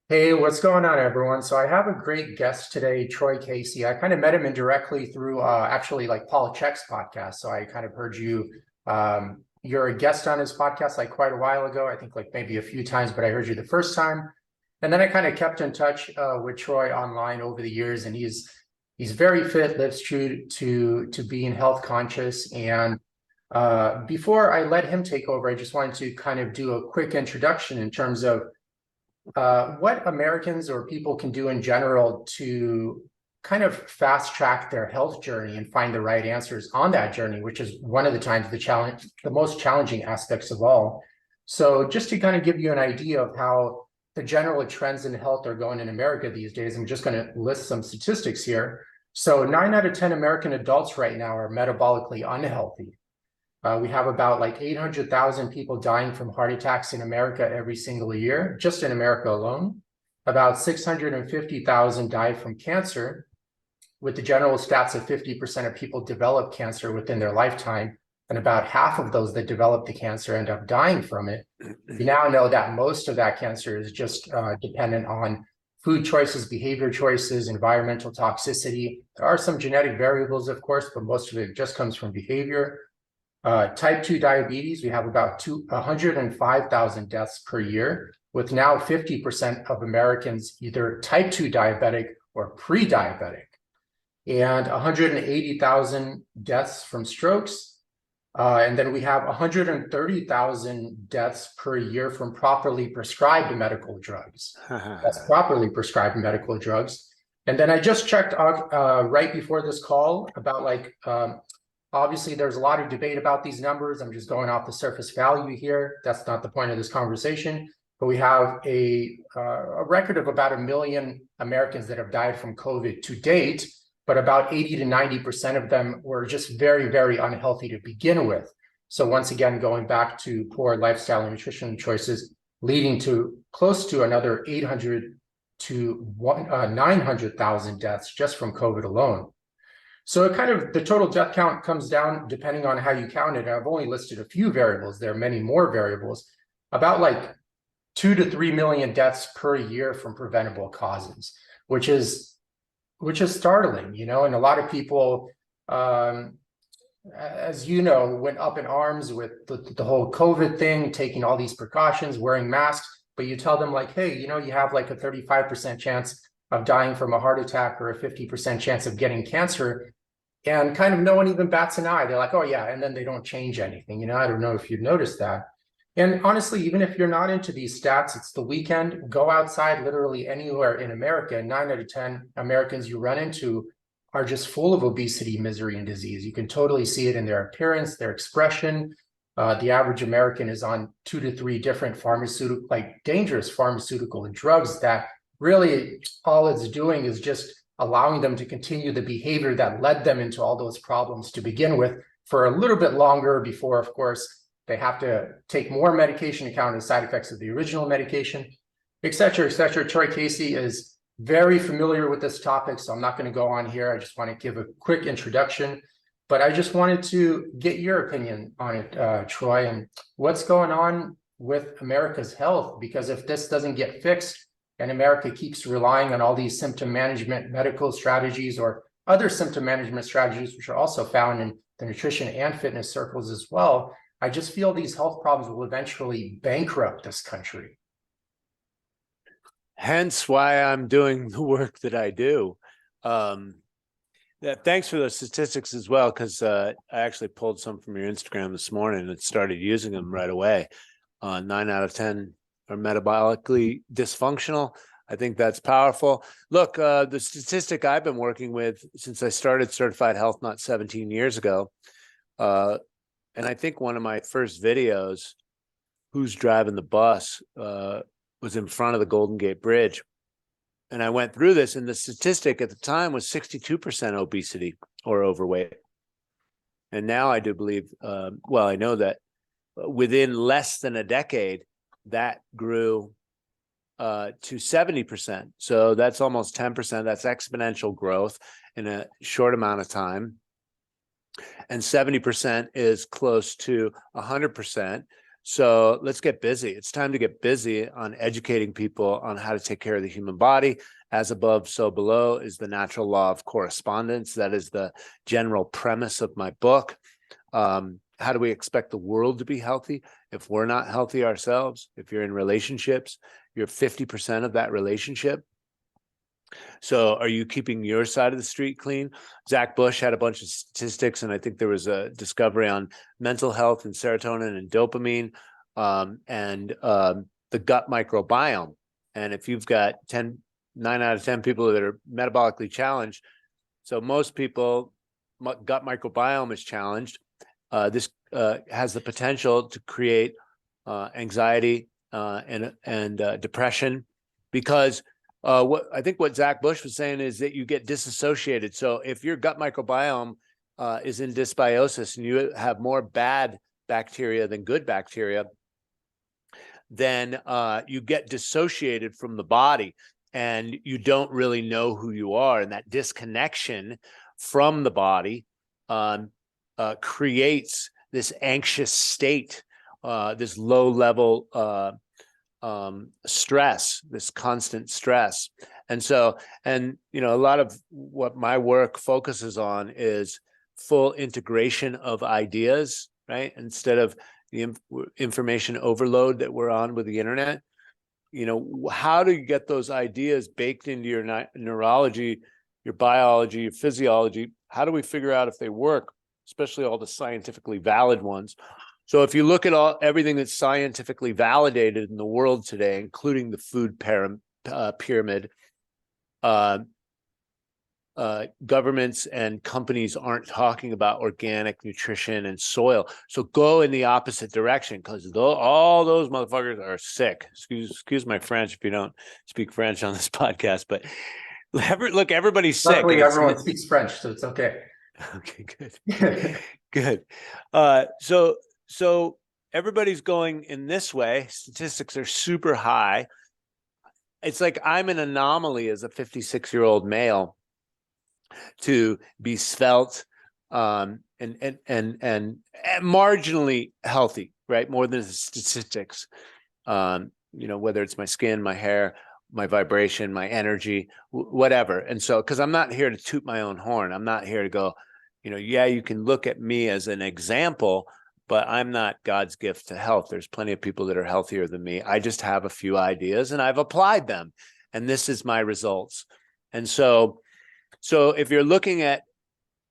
Hey, what's going on, everyone? So I have a great guest today, Troy Casey. I kind of met him indirectly through actually like Paul Check's podcast. So I kind of heard you're a guest on his podcast like quite a while ago. I think like maybe a few times, but I heard you the first time. And then I kind of kept in touch with Troy online over the years, and he's very fit, lives true to being health conscious. And before I let him take over, I just wanted to kind of do a quick introduction in terms of what Americans or people can do in general to kind of fast track their health journey and find the right answers on that journey, which is one of the most challenging aspects of all. So just to kind of give you an idea of how the general trends in health are going in America these days, I'm just going to list some statistics here. So 9 out of 10 American adults right now are metabolically unhealthy. We have about like 800,000 people dying from heart attacks in America every single year, just in America alone. About 650,000 die from cancer, with the general stats of 50% of people develop cancer within their lifetime, and about half of those that develop the cancer end up dying from it. We now know that most of that cancer is just dependent on food choices, behavior choices, environmental toxicity. There are some genetic variables, of course, but most of it just comes from behavior. Type 2 diabetes, we have about 105,000 deaths per year, with now 50% of Americans either type 2 diabetic or pre-diabetic, and 180,000 deaths from strokes. And then we have 130,000 deaths per year from properly prescribed medical drugs. That's properly prescribed medical drugs. And then I just checked right before this call about obviously, there's a lot of debate about these numbers. I'm just going off the surface value here. That's not the point of this conversation. But we have a record of about 1 million Americans that have died from COVID to date, but about 80 to 90% of them were just very, very unhealthy to begin with. So once again, going back to poor lifestyle and nutrition choices, leading to close to another 800 to 900,000 deaths just from COVID alone. So it kind of, the total death count comes down depending on how you count it. I've only listed a few variables. There are many more variables, about like 2 to 3 million deaths per year from preventable causes, which is startling, and a lot of people, as you know, went up in arms with the whole COVID thing, taking all these precautions, wearing masks, but you tell them like, hey, you have like a 35% chance of dying from a heart attack or a 50% chance of getting cancer. And kind of no one even bats an eye. They're like, oh yeah, and then they don't change anything. I don't know if you've noticed that. And honestly, even if you're not into these stats, it's the weekend, go outside literally anywhere in America. 9 out of 10 Americans you run into are just full of obesity, misery, and disease. You can totally see it in their appearance, their expression. The average American is on 2 to 3 different dangerous pharmaceutical drugs that really all it's doing is just allowing them to continue the behavior that led them into all those problems to begin with for a little bit longer before, of course, they have to take more medication to counter the side effects of the original medication, et cetera, et cetera. Troy Casey is very familiar with this topic, so I'm not going to go on here. I just want to give a quick introduction, but I just wanted to get your opinion on it, Troy, and what's going on with America's health, because if this doesn't get fixed, and America keeps relying on all these symptom management medical strategies or other symptom management strategies, which are also found in the nutrition and fitness circles as well, I just feel these health problems will eventually bankrupt this country. Hence why I'm doing the work that I do. Thanks for those statistics as well, because I actually pulled some from your Instagram this morning and started using them right away. 9 out of 10 are metabolically dysfunctional. I think that's powerful. Look, the statistic I've been working with since I started Certified Health Nut 17 years ago, and I think one of my first videos, Who's Driving the Bus, was in front of the Golden Gate Bridge. And I went through this, and the statistic at the time was 62% obesity or overweight. And now I do believe, I know that within less than a decade, that grew to 70%. So that's almost 10%. That's exponential growth in a short amount of time. And 70% is close to 100%. So let's get busy. It's time to get busy on educating people on how to take care of the human body. As above, so below is the natural law of correspondence. That is the general premise of my book. How do we expect the world to be healthy if we're not healthy ourselves? If you're in relationships, you're 50% of that relationship. So are you keeping your side of the street clean? Zach Bush had a bunch of statistics, and I think there was a discovery on mental health and serotonin and dopamine, and the gut microbiome. And if you've got 9 out of 10 people that are metabolically challenged, so most people, gut microbiome is challenged. This has the potential to create anxiety and depression, because what Zach Bush was saying is that you get disassociated. So if your gut microbiome is in dysbiosis and you have more bad bacteria than good bacteria, then you get dissociated from the body and you don't really know who you are. And that disconnection from the body creates this anxious state, this low level stress, this constant stress. And so, a lot of what my work focuses on is full integration of ideas, right? Instead of the information overload that we're on with the internet. How do you get those ideas baked into your neurology, your biology, your physiology? How do we figure out if they work, especially all the scientifically valid ones? So if you look at everything that's scientifically validated in the world today, including the food pyramid, governments and companies aren't talking about organic nutrition and soil. So go in the opposite direction, because all those motherfuckers are sick. Excuse my French if you don't speak French on this podcast, but look, everybody's sick. Luckily, everyone speaks French, so it's okay. Okay, good. Good. So everybody's going in this way. Statistics are super high. It's like I'm an anomaly as a 56-year-old male to be svelte and marginally healthy, right? More than the statistics. Whether it's my skin, my hair, my vibration, my energy, whatever. And so, because I'm not here to toot my own horn, I'm not here to go, you can look at me as an example, but I'm not God's gift to health. There's plenty of people that are healthier than me. I just have a few ideas and I've applied them, and this is my results. And so if you're looking at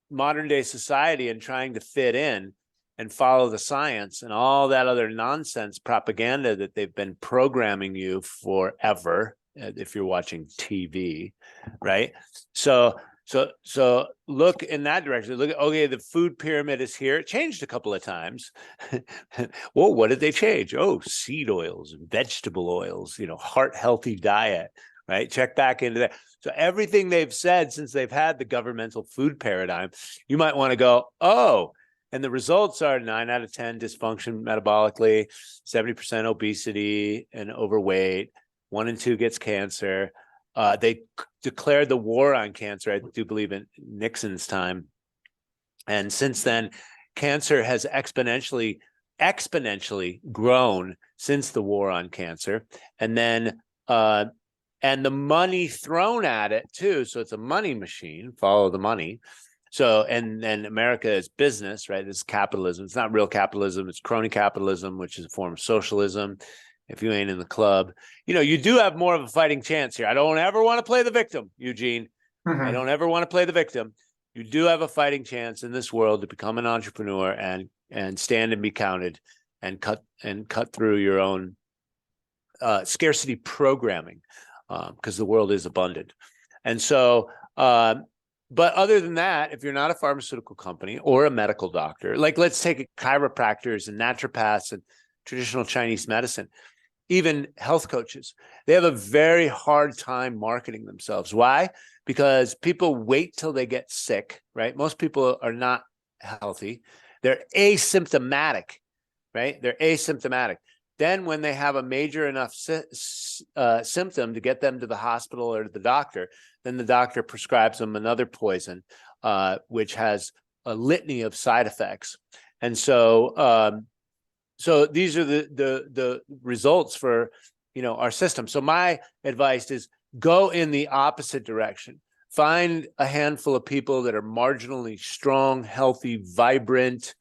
modern day society and trying to fit in and follow the science and all that other nonsense propaganda that they've been programming you forever, if you're watching TV, right? So look in that direction. Look, okay, the food pyramid is here. It changed a couple of times. Well, what did they change? Oh, seed oils and vegetable oils, heart healthy diet, right? Check back into that. So everything they've said since they've had the governmental food paradigm, you might want to go, oh, and the results are 9 out of 10 dysfunction metabolically, 70% obesity and overweight, 1 in 2 gets cancer. They declared the war on cancer, I do believe, in Nixon's time. And since then, cancer has exponentially grown since the war on cancer. And then, and the money thrown at it too. So it's a money machine, follow the money. So, and America is business, right? It's capitalism. It's not real capitalism. It's crony capitalism, which is a form of socialism. If you ain't in the club, you do have more of a fighting chance here. I don't ever want to play the victim, Eugene. Mm-hmm. I don't ever want to play the victim. You do have a fighting chance in this world to become an entrepreneur and stand and be counted and cut through your own scarcity programming, because the world is abundant. And so, but other than that, if you're not a pharmaceutical company or a medical doctor, like let's take chiropractors and naturopaths and traditional Chinese medicine, even health coaches, they have a very hard time marketing themselves. Why? Because people wait till they get sick, right? Most people are not healthy. They're asymptomatic, right? They're asymptomatic. Then when they have a major enough symptom to get them to the hospital or to the doctor, then the doctor prescribes them another poison, which has a litany of side effects. And so So these are the results for, our system. So my advice is go in the opposite direction. Find a handful of people that are marginally strong, healthy, vibrant,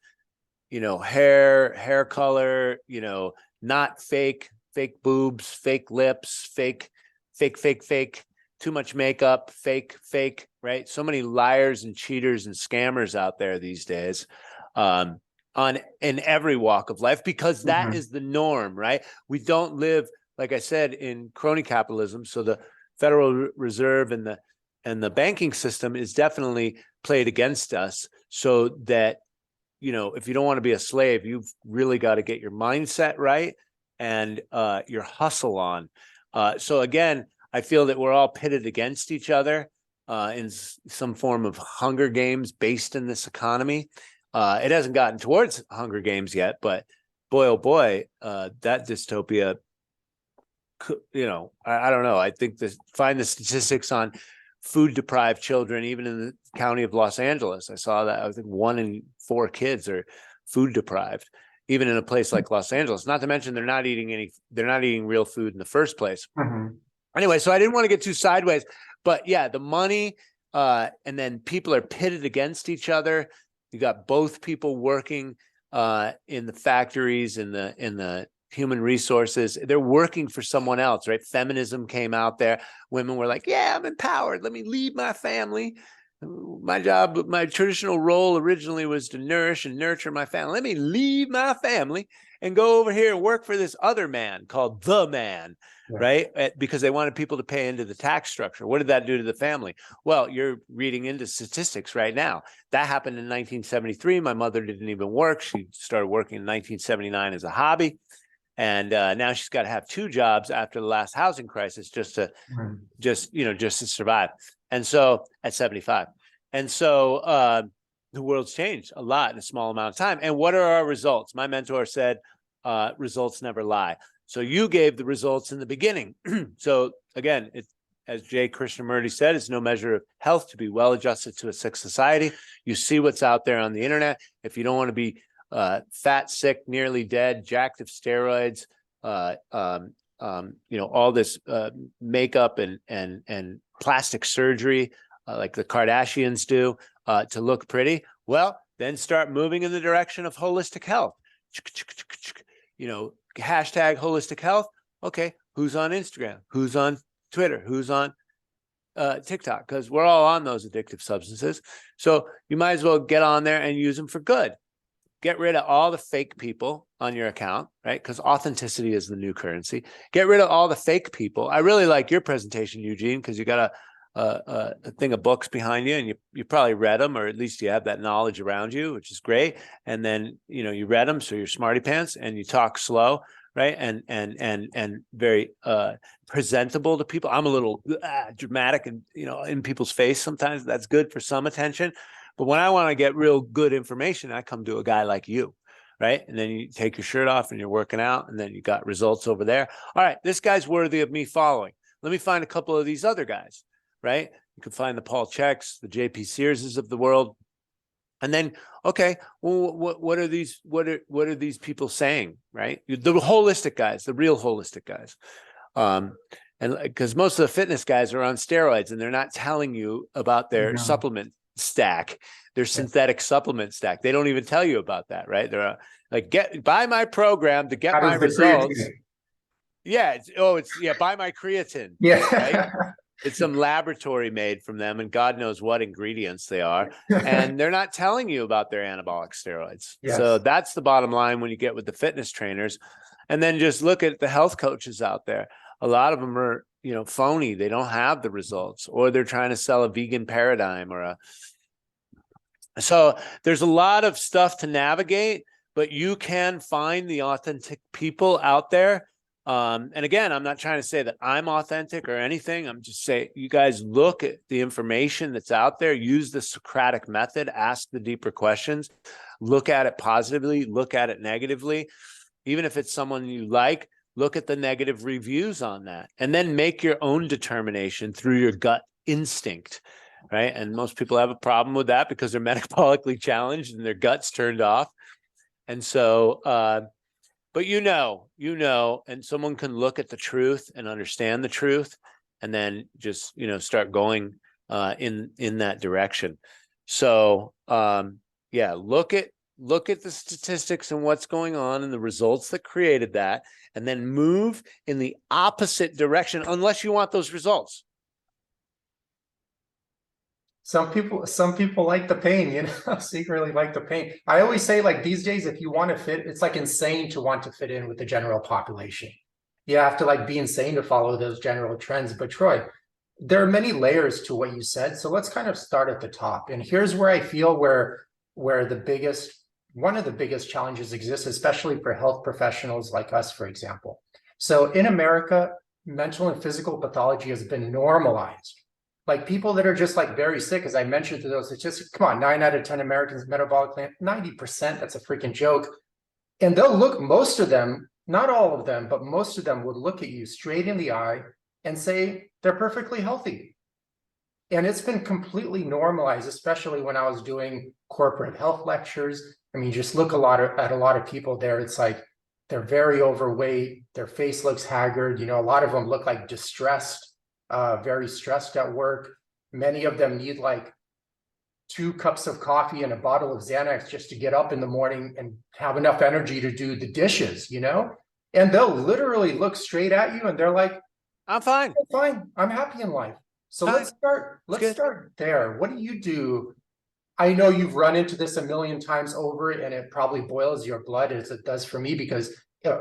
hair color, not fake boobs, fake lips, fake, too much makeup, fake, right? So many liars and cheaters and scammers out there these days. In every walk of life, because that is the norm, right? We don't live, like I said, in crony capitalism. So the Federal Reserve and the banking system is definitely played against us, so that, if you don't want to be a slave, you've really got to get your mindset right and your hustle on. So again, I feel that we're all pitted against each other in some form of Hunger Games based in this economy. It hasn't gotten towards Hunger Games yet, but boy, oh boy, that dystopia, I don't know. I think find the statistics on food deprived children, even in the county of Los Angeles. I saw that I think 1 in 4 kids are food deprived, even in a place like Los Angeles. Not to mention they're not eating real food in the first place. Anyway, so I didn't want to get too sideways, but yeah, the money, and then people are pitted against each other. You got both people working in the factories, in the human resources. They're working for someone else, right? Feminism came out there. Women were like, yeah, I'm empowered. Let me leave my family. My job, my traditional role originally was to nourish and nurture my family. Let me leave my family and go over here and work for this other man called the man, right? Because they wanted people to pay into the tax structure. What did that do to the family? Well, you're reading into statistics right now. That happened in 1973. My mother didn't even work. She started working in 1979 as a hobby. And now she's got to have 2 jobs after the last housing crisis just to survive. And so at 75. And so the world's changed a lot in a small amount of time. And what are our results? My mentor said, results never lie. So you gave the results in the beginning. So again, as J. Krishnamurti said, it's no measure of health to be well adjusted to a sick society. You see what's out there on the internet. If you don't want to be fat, sick, nearly dead, jacked of steroids, all this makeup and plastic surgery like the Kardashians do to look pretty, well, then start moving in the direction of holistic health. Hashtag holistic health. Okay, who's on Instagram? Who's on Twitter? Who's on TikTok? Because we're all on those addictive substances. So you might as well get on there and use them for good. Get rid of all the fake people on your account, right? Because authenticity is the new currency. Get rid of all the fake people. I really like your presentation, Eugene, because you got a thing of books behind you, and you probably read them, or at least you have that knowledge around you, which is great. And then you read them, so you're smarty pants, and you talk slow, right? And very presentable to people. I'm a little dramatic and in people's face sometimes. That's good for some attention. But when I want to get real good information, I come to a guy like you, right? And then you take your shirt off and you're working out, and then you got results over there. All right, this guy's worthy of me following. Let me find a couple of these other guys, right? You can find the Paul Checks, the JP Searses of the world. And then, okay, well, what are these people saying, right? The holistic guys, the real holistic guys. And because most of the fitness guys are on steroids, and they're not telling you about their supplement stack, their synthetic supplement stack. They don't even tell you about that, right? They're like, buy my program to get my results. Yeah, buy my creatine. Yeah. Right? It's some laboratory made from them, and God knows what ingredients they are. And they're not telling you about their anabolic steroids. Yes. So that's the bottom line when you get with the fitness trainers. And then just look at the health coaches out there. A lot of them are, phony. They don't have the results, or they're trying to sell a vegan paradigm so there's a lot of stuff to navigate, but you can find the authentic people out there. And again, I'm not trying to say that I'm authentic or anything. I'm just saying, you guys look at the information that's out there, use the Socratic method, ask the deeper questions, look at it positively, look at it negatively. Even if it's someone you like, look at the negative reviews on that, and then make your own determination through your gut instinct, right? And most people have a problem with that because they're metabolically challenged and their gut's turned off. And so, but and someone can look at the truth and understand the truth, and then just, start going in that direction. So yeah, look at the statistics and what's going on and the results that created that, and then move in the opposite direction unless you want those results. Some people like the pain, secretly like the pain. I always say, like, these days, if you want to fit, it's like insane to want to fit in with the general population. You have to like be insane to follow those general trends. But Troy, there are many layers to what you said. So let's kind of start at the top. And here's where I feel where one of the biggest challenges exists, especially for health professionals like us, for example. So in America, mental and physical pathology has been normalized. Like people that are just like very sick, as I mentioned to those statistics, come on, 9 out of 10 Americans metabolically, 90%, that's a freaking joke. And they'll look, most of them, not all of them, but most of them would look at you straight in the eye and say they're perfectly healthy. And it's been completely normalized, especially when I was doing corporate health lectures. I mean, just look at a lot of people there. It's like they're very overweight. Their face looks haggard. A lot of them look like distressed, very stressed at work. Many of them need like 2 cups of coffee and a bottle of Xanax just to get up in the morning and have enough energy to do the dishes, and they'll literally look straight at you and they're like, I'm fine. I'm fine. I'm happy in life. So Fine. let's start there. What do you do? I know you've run into this a million times over, and it probably boils your blood as it does for me, because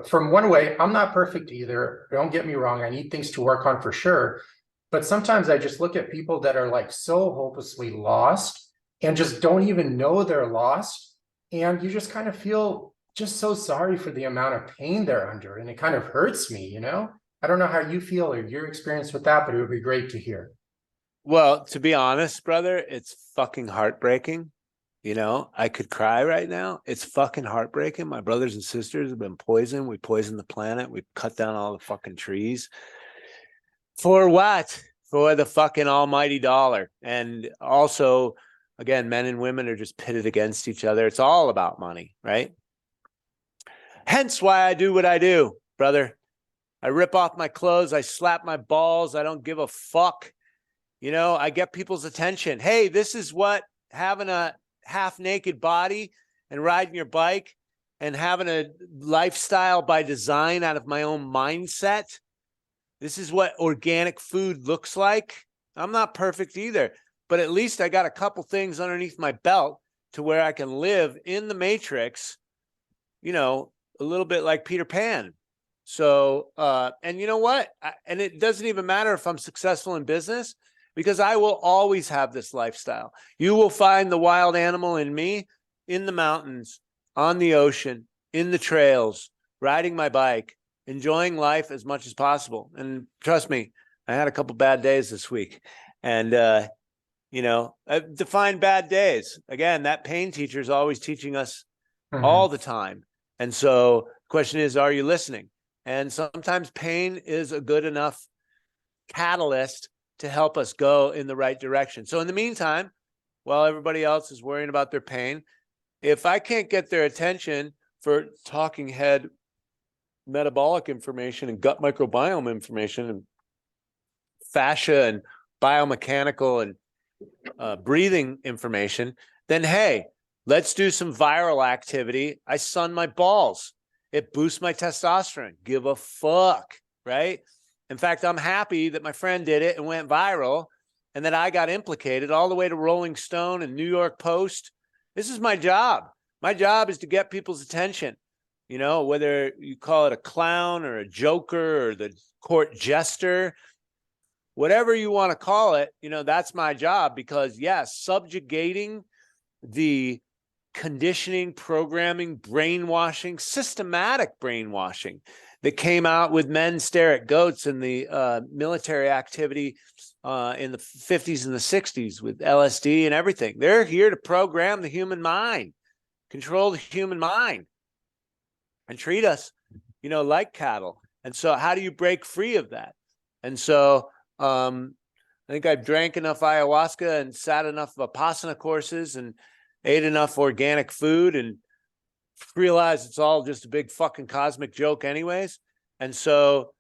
from one way, I'm not perfect either. Don't get me wrong. I need things to work on for sure. But sometimes I just look at people that are like so hopelessly lost and just don't even know they're lost. And you just kind of feel just so sorry for the amount of pain they're under. And it kind of hurts me, I don't know how you feel or your experience with that, but it would be great to hear. Well, to be honest, brother, it's fucking heartbreaking. I could cry right now. It's fucking heartbreaking. My brothers and sisters have been poisoned. We poisoned the planet. We cut down all the fucking trees. For what? For the fucking almighty dollar. And also, again, men and women are just pitted against each other. It's all about money, right? Hence why I do what I do, brother. I rip off my clothes. I slap my balls. I don't give a fuck. I get people's attention. Hey, this is what having a half naked body and riding your bike and having a lifestyle by design out of my own mindset. This is what organic food looks like. I'm not perfect either, but at least I got a couple things underneath my belt to where I can live in the matrix, a little bit like Peter Pan. So, and you know what? And it doesn't even matter if I'm successful in business, because I will always have this lifestyle. You will find the wild animal in me in the mountains, on the ocean, in the trails, riding my bike, enjoying life as much as possible. And trust me, I had a couple bad days this week. And, I define bad days. Again, that pain teacher is always teaching us all the time. And so the question is, are you listening? And sometimes pain is a good enough catalyst to help us go in the right direction. So in the meantime, while everybody else is worrying about their pain, if I can't get their attention for talking head metabolic information and gut microbiome information and fascia and biomechanical and breathing information, then hey, let's do some viral activity. I sun my balls. It boosts my testosterone. Give a fuck, right? In fact, I'm happy that my friend did it and went viral and that I got implicated all the way to Rolling Stone and New York Post. This is my job. My job is to get people's attention, whether you call it a clown or a joker or the court jester, whatever you want to call it, that's my job, because yes, subjugating the conditioning, programming, brainwashing, systematic brainwashing that came out with men stare at goats in the military activity in the 50s and the 60s with LSD and everything. They're here to program the human mind, control the human mind, and treat us, like cattle. And so how do you break free of that? And so I think I've drank enough ayahuasca and sat enough Vipassana courses and ate enough organic food and realize it's all just a big fucking cosmic joke anyways. And so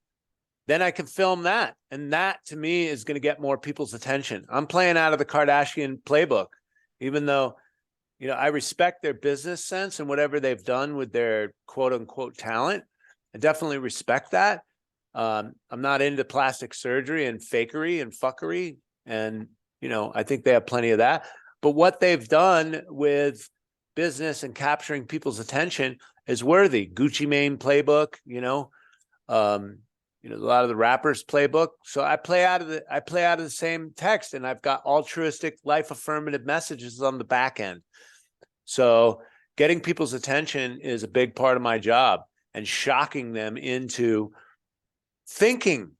then I can film that. And that to me is going to get more people's attention. I'm playing out of the Kardashian playbook, even though, you know, I respect their business sense and whatever they've done with their quote unquote talent. I definitely respect that. I'm not into plastic surgery and fakery and fuckery. And, you know, I think they have plenty of that. But what they've done with business and capturing people's attention is worthy. Gucci Mane playbook, a lot of the rappers playbook. So I play out of the same text, and I've got altruistic, life affirmative messages on the back end. So getting people's attention is a big part of my job, and shocking them into thinking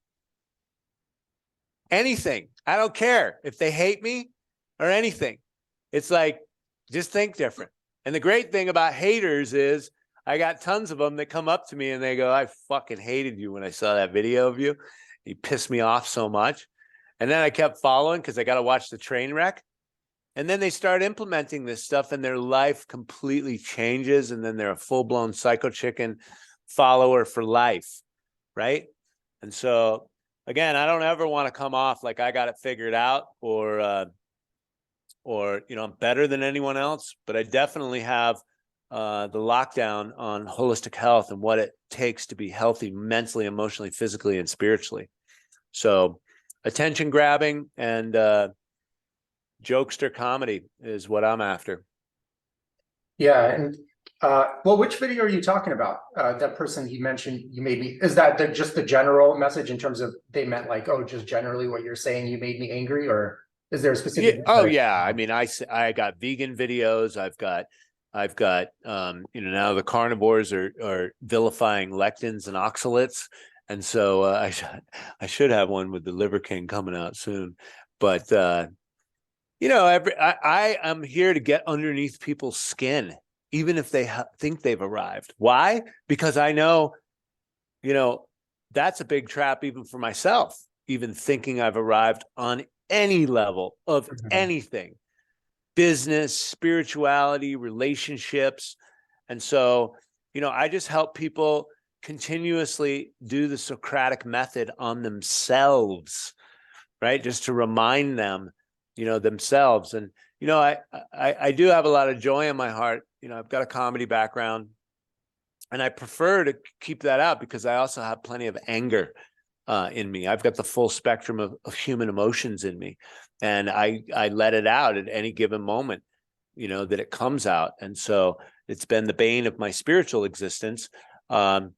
anything. I don't care if they hate me or anything. It's like, just think different. And the great thing about haters is I got tons of them that come up to me and they go, I fucking hated you when I saw that video of you. You pissed me off so much. And then I kept following because I got to watch the train wreck. And then they start implementing this stuff and their life completely changes. And then they're a full-blown psycho chicken follower for life. Right. And so, again, I don't ever want to come off like I got it figured out or I'm better than anyone else. But I definitely have the lockdown on holistic health and what it takes to be healthy mentally, emotionally, physically, and spiritually. So attention grabbing and jokester comedy is what I'm after. Yeah. And well, which video are you talking about? That person he mentioned, you made me, is that just the general message in terms of they meant like, oh, just generally what you're saying, you made me angry, or is there a specific? Yeah. Oh yeah. I mean, I got vegan videos. I've got now the carnivores are vilifying lectins and oxalates. And so I should have one with the Liver King coming out soon. But, I am here to get underneath people's skin, even if they think they've arrived. Why? Because I know, that's a big trap even for myself, even thinking I've arrived on any level of anything. Business, spirituality, relationships. And so, I just help people continuously do the Socratic method on themselves, right? Just to remind them, themselves. And, I do have a lot of joy in my heart. I've got a comedy background and I prefer to keep that out because I also have plenty of anger in me. I've got the full spectrum of human emotions in me. And I let it out at any given moment, that it comes out. And so it's been the bane of my spiritual existence. But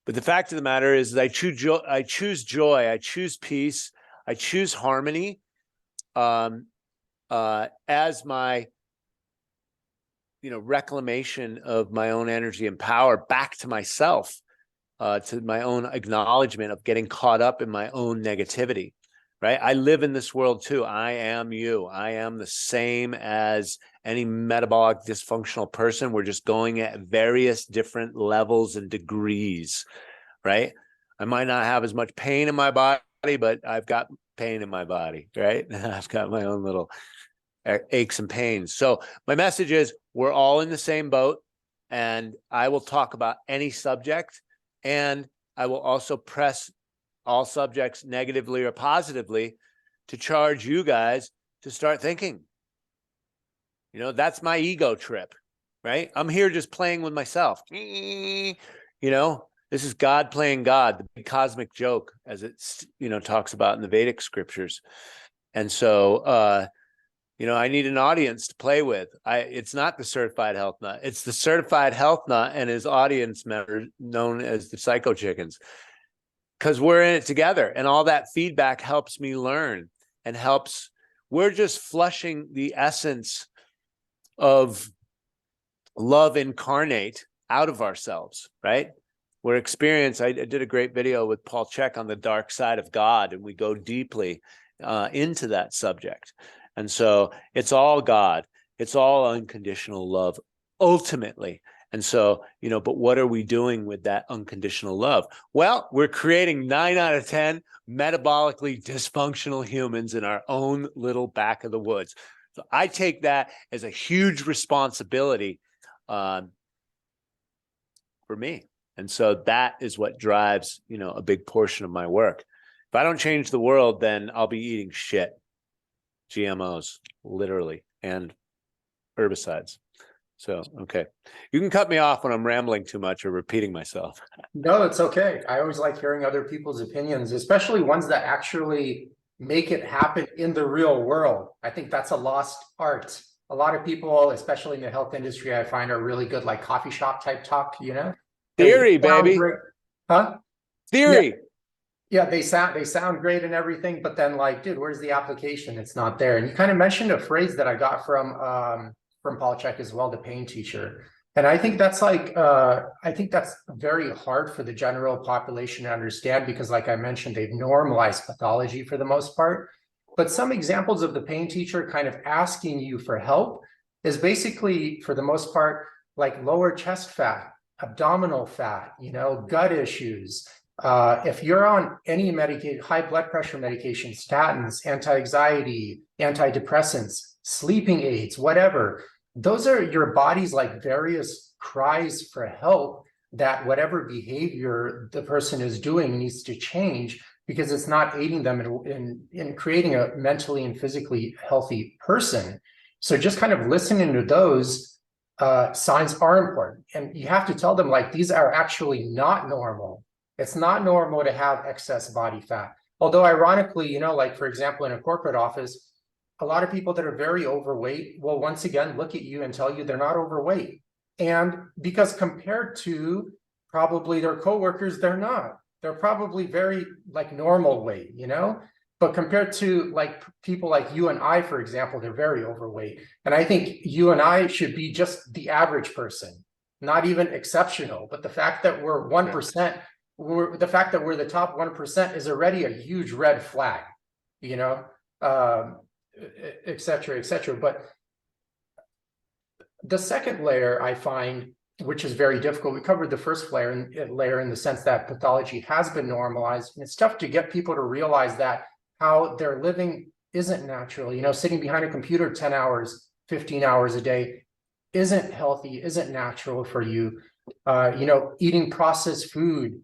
the fact of the matter is I choose joy, I choose peace, I choose harmony as my, reclamation of my own energy and power back to myself, to my own acknowledgement of getting caught up in my own negativity. Right. I live in this world too. I am you. I am the same as any metabolic dysfunctional person. We're just going at various different levels and degrees. Right. I might not have as much pain in my body, but I've got pain in my body. Right. I've got my own little aches and pains. So my message is we're all in the same boat, and I will talk about any subject, and I will also press all subjects negatively or positively to charge you guys to start thinking. That's my ego trip, right? I'm here just playing with myself. This is God playing God, the big cosmic joke, as it's, talks about in the Vedic scriptures. And so, I need an audience to play with. It's not the certified health nut. It's the certified health nut and his audience member known as the psycho chickens. Because we're in it together, and all that feedback helps me learn and we're just flushing the essence of love incarnate out of ourselves, right? I did a great video with Paul Chek on the dark side of God, and we go deeply into that subject. And so it's all God. It's all unconditional love, ultimately. And so, but what are we doing with that unconditional love? Well, we're creating 9 out of 10 metabolically dysfunctional humans in our own little back of the woods. So I take that as a huge responsibility for me. And so that is what drives, a big portion of my work. If I don't change the world, then I'll be eating shit, GMOs, literally, and herbicides. So, okay. You can cut me off when I'm rambling too much or repeating myself. No, it's okay. I always like hearing other people's opinions, especially ones that actually make it happen in the real world. I think that's a lost art. A lot of people, especially in the health industry, I find are really good, like coffee shop type talk, Theory, They sound baby. great. Huh? Theory. Yeah, they sound great and everything, but then like, dude, where's the application? It's not there. And you kind of mentioned a phrase that I got from Paul Chek as well, the pain teacher. And I think that's very hard for the general population to understand because, like I mentioned, they've normalized pathology for the most part. But some examples of the pain teacher kind of asking you for help is basically, for the most part, like lower chest fat, abdominal fat, gut issues. If you're on any medication, high blood pressure medication, statins, anti-anxiety, antidepressants, sleeping aids, whatever, those are your body's like various cries for help that whatever behavior the person is doing needs to change because it's not aiding them in creating a mentally and physically healthy person. So just kind of listening to those signs are important. And you have to tell them like, these are actually not normal. It's not normal to have excess body fat. Although ironically, like for example, in a corporate office, a lot of people that are very overweight will once again look at you and tell you they're not overweight. And because compared to probably their coworkers, they're not. They're probably very like normal weight, But compared to like people like you and I, for example, they're very overweight. And I think you and I should be just the average person, not even exceptional. But the fact that we're 1%, the fact that we're the top 1% is already a huge red flag, et cetera, et cetera. But the second layer I find, which is very difficult, we covered the first layer in the sense that pathology has been normalized. And it's tough to get people to realize that how their living isn't natural. Sitting behind a computer 10 hours, 15 hours a day isn't healthy, isn't natural for you. Eating processed food,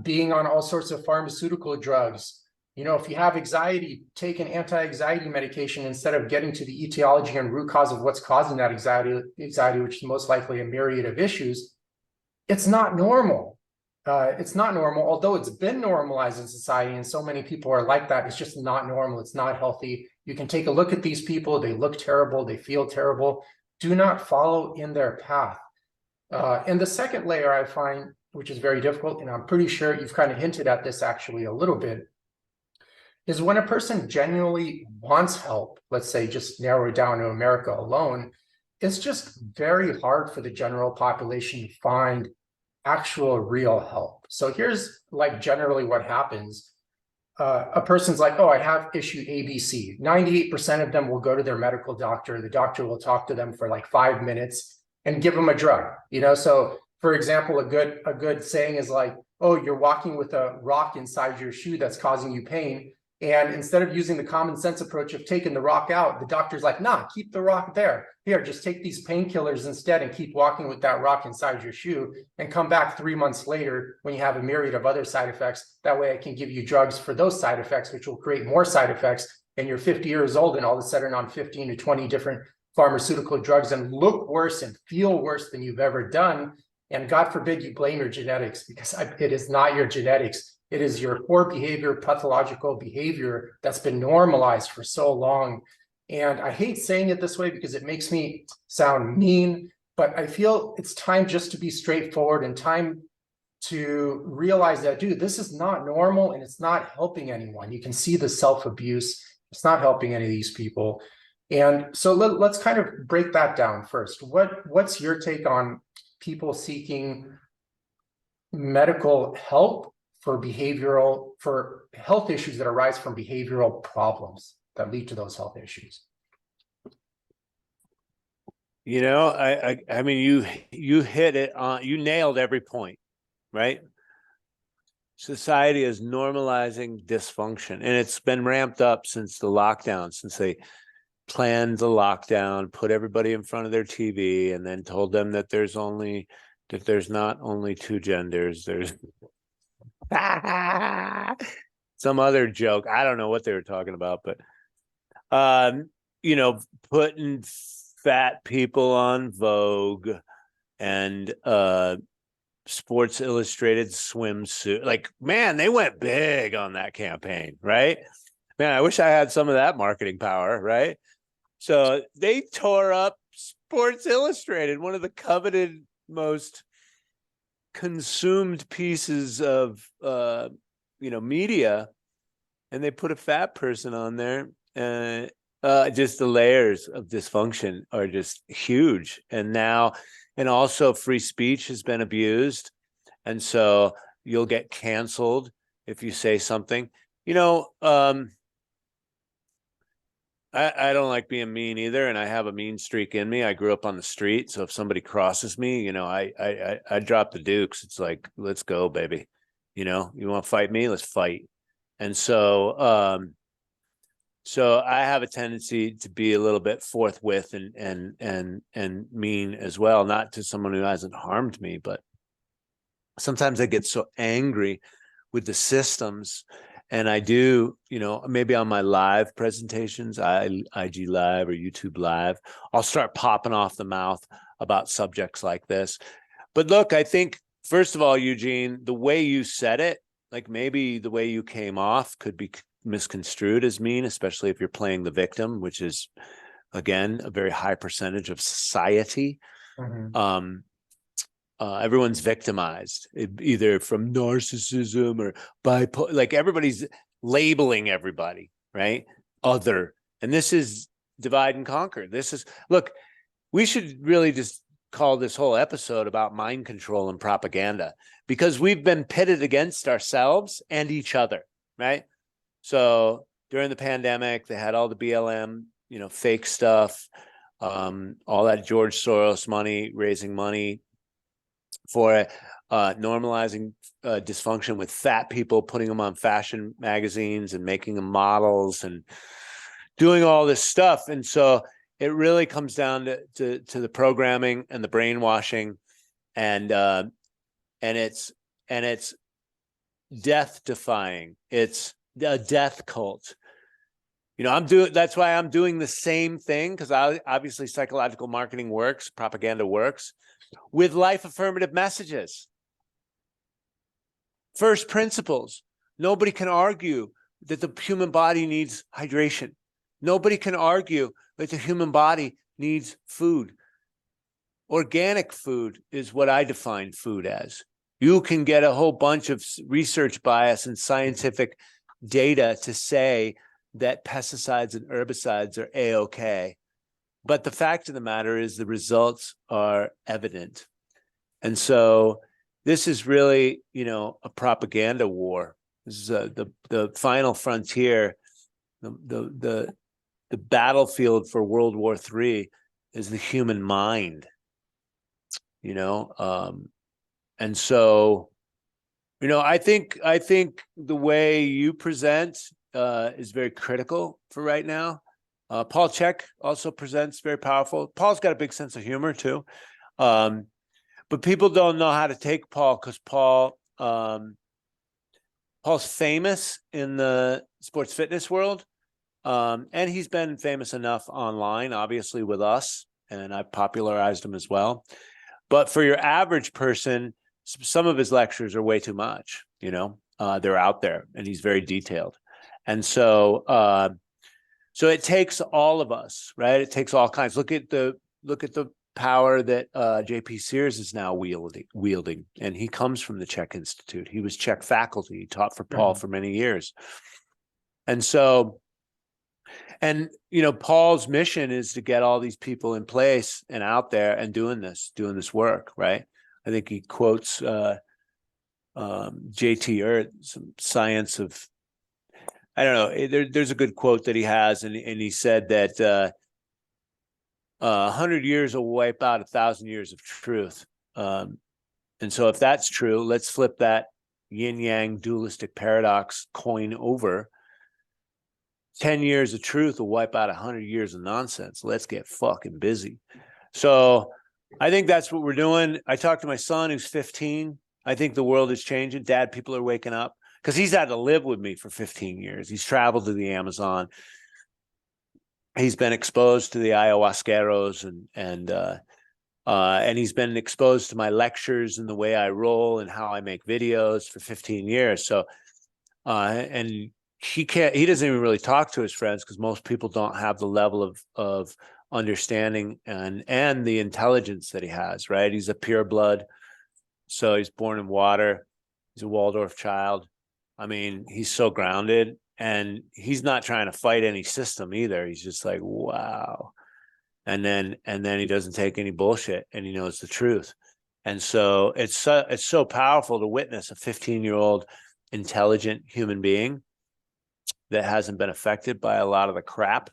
being on all sorts of pharmaceutical drugs. If you have anxiety, take an anti-anxiety medication instead of getting to the etiology and root cause of what's causing that anxiety, which is most likely a myriad of issues. It's not normal. It's not normal, although it's been normalized in society and so many people are like that. It's just not normal. It's not healthy. You can take a look at these people. They look terrible. They feel terrible. Do not follow in their path. And the second layer I find, which is very difficult, and I'm pretty sure you've kind of hinted at this actually a little bit, is when a person genuinely wants help, let's say just narrow it down to America alone, it's just very hard for the general population to find actual real help. So here's like generally what happens. A person's like, oh, I have issue ABC. 98% of them will go to their medical doctor. The doctor will talk to them for like 5 minutes and give them a drug. So for example, a good saying is like, oh, you're walking with a rock inside your shoe that's causing you pain. And instead of using the common sense approach of taking the rock out, the doctor's like, nah, keep the rock there. Here, just take these painkillers instead and keep walking with that rock inside your shoe and come back 3 months later when you have a myriad of other side effects. That way I can give you drugs for those side effects, which will create more side effects. And you're 50 years old and all of a sudden on 15 to 20 different pharmaceutical drugs and look worse and feel worse than you've ever done. And God forbid you blame your genetics, because it is not your genetics. It is your poor behavior, pathological behavior that's been normalized for so long. And I hate saying it this way because it makes me sound mean, but I feel it's time just to be straightforward and time to realize that, dude, this is not normal and it's not helping anyone. You can see the self-abuse. It's not helping any of these people. And so let's kind of break that down first. What's your take on people seeking medical help for health issues that arise from behavioral problems that lead to those health issues? I mean, you hit it on, you nailed every point, right? Society is normalizing dysfunction, and it's been ramped up since the lockdown, since they planned the lockdown, put everybody in front of their TV, and then told them that there's only that there's not only two genders, there's some other joke. I don't know what they were talking about, but you know, putting fat people on Vogue and Sports Illustrated swimsuit. Like, man, they went big on that campaign, right? Man, I wish I had some of that marketing power, right? So they tore up Sports Illustrated, one of the coveted, most consumed pieces of media, and they put a fat person on there. Just the layers of dysfunction are just huge. And now, and also free speech has been abused. And so you'll get canceled if you say something. I don't like being mean either, and I have a mean streak in me. I grew up on the street, so if somebody crosses me, I drop the dukes. It's like, let's go, baby. You want to fight me? Let's fight. And so I have a tendency to be a little bit forthwith and mean as well, not to someone who hasn't harmed me, but sometimes I get so angry with the systems. And I do, maybe on my live presentations, IG Live or YouTube Live, I'll start popping off the mouth about subjects like this. But look, I think, first of all, Eugene, the way you said it, like maybe the way you came off could be misconstrued as mean, especially if you're playing the victim, which is, again, a very high percentage of society. Mm-hmm. Everyone's victimized, either from narcissism or bipolar. Like, everybody's labeling everybody, right? Other. And this is divide and conquer. Look, we should really just call this whole episode about mind control and propaganda, because we've been pitted against ourselves and each other, right? So during the pandemic, they had all the BLM, fake stuff, all that George Soros money, raising money for normalizing dysfunction with fat people, putting them on fashion magazines and making them models and doing all this stuff. And so it really comes down to the programming and the brainwashing, and it's death defying. It's a death cult. That's why I'm doing the same thing, because obviously psychological marketing works, propaganda works, with life affirmative messages. First principles. Nobody can argue that the human body needs hydration. Nobody can argue that the human body needs food. Organic food is what I define food as. You can get a whole bunch of research bias and scientific data to say that pesticides and herbicides are A-okay. But the fact of the matter is the results are evident. And so this is really, a propaganda war. This is the final frontier. The battlefield for World War III is the human mind, and so, I think the way you present is very critical for right now. Paul Chek also presents very powerful. Paul's got a big sense of humor too. But people don't know how to take Paul, because Paul's famous in the sports fitness world. And he's been famous enough online, obviously, with us, and I've popularized him as well. But for your average person, some of his lectures are way too much. They're out there, and he's very detailed. And so, so it takes all of us, right? It takes all kinds. Look at the power that JP Sears is now wielding, and he comes from the Chek Institute. He was Chek faculty. He taught for Paul for many years. And so, Paul's mission is to get all these people in place and out there and doing this work, right? I think he quotes JT Earth, some science of, I don't know. There's a good quote that he has, and he said that 100 years will wipe out 1,000 years of truth. And so if that's true, let's flip that yin-yang dualistic paradox coin over. 10 years of truth will wipe out 100 years of nonsense. Let's get fucking busy. So I think that's what we're doing. I talked to my son who's 15. I think the world is changing. Dad, people are waking up because he's had to live with me for 15 years. He's traveled to the Amazon. He's been exposed to the ayahuasqueros and he's been exposed to my lectures and the way I roll and how I make videos for 15 years. So, and he doesn't even really talk to his friends because most people don't have the level of understanding and the intelligence that he has, right? He's a pure blood. So he's born in water. He's a Waldorf child. I mean, he's so grounded and he's not trying to fight any system either. He's just like, wow. And then he doesn't take any bullshit and he knows the truth. And so it's so powerful to witness a 15-year-old intelligent human being that hasn't been affected by a lot of the crap.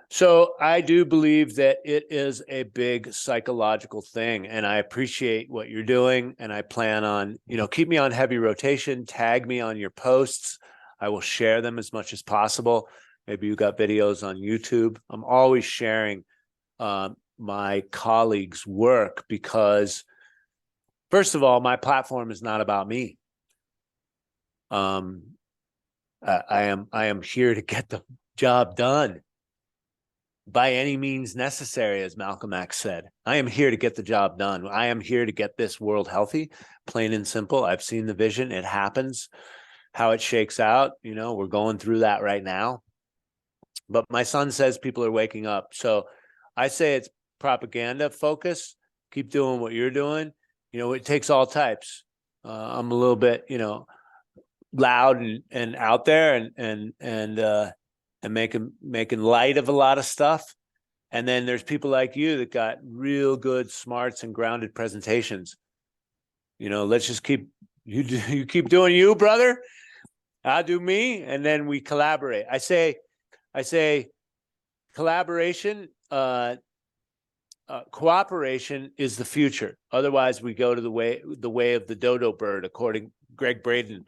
So I do believe that it is a big psychological thing, and I appreciate what you're doing. And I plan on, keep me on heavy rotation, tag me on your posts. I will share them as much as possible. Maybe you got videos on YouTube. I'm always sharing my colleagues' work because, first of all, my platform is not about me. I am here to get the job done by any means necessary, as Malcolm X said. I am here to get the job done. I am here to get this world healthy, plain and simple. I've seen the vision. It happens. How it shakes out, we're going through that right now. But my son says people are waking up. So I say it's propaganda focus. Keep doing what you're doing. It takes all types. I'm a little bit, loud and out there and making light of a lot of stuff. And then there's people like you that got real good smarts and grounded presentations. Let's just keep you keep doing you, brother. I'll do me, and then we collaborate. I say collaboration, cooperation is the future. Otherwise, we go to the way of the dodo bird, according Greg Braden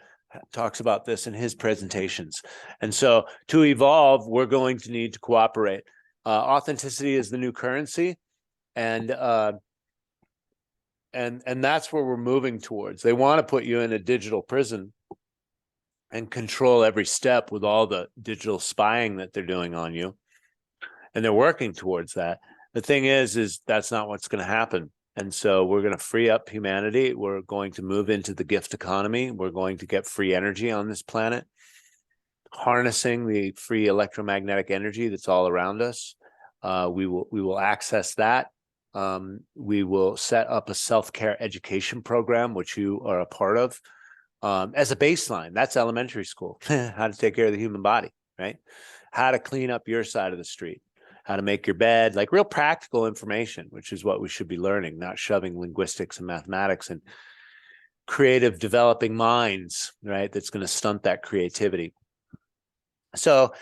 talks about this in his presentations. And so to evolve, we're going to need to cooperate. Authenticity is the new currency. And that's where we're moving towards. They want to put you in a digital prison and control every step with all the digital spying that they're doing on you. And they're working towards that. The thing is that's not what's going to happen. And so we're going to free up humanity. We're going to move into the gift economy. We're going to get free energy on this planet, harnessing the free electromagnetic energy that's all around us. We will access that. We will set up a self-care education program, which you are a part of, as a baseline. That's elementary school. How to take care of the human body, right? How to clean up your side of the street, how to make your bed, like real practical information, which is what we should be learning, not shoving linguistics and mathematics and creative developing minds, right? That's going to stunt that creativity. So,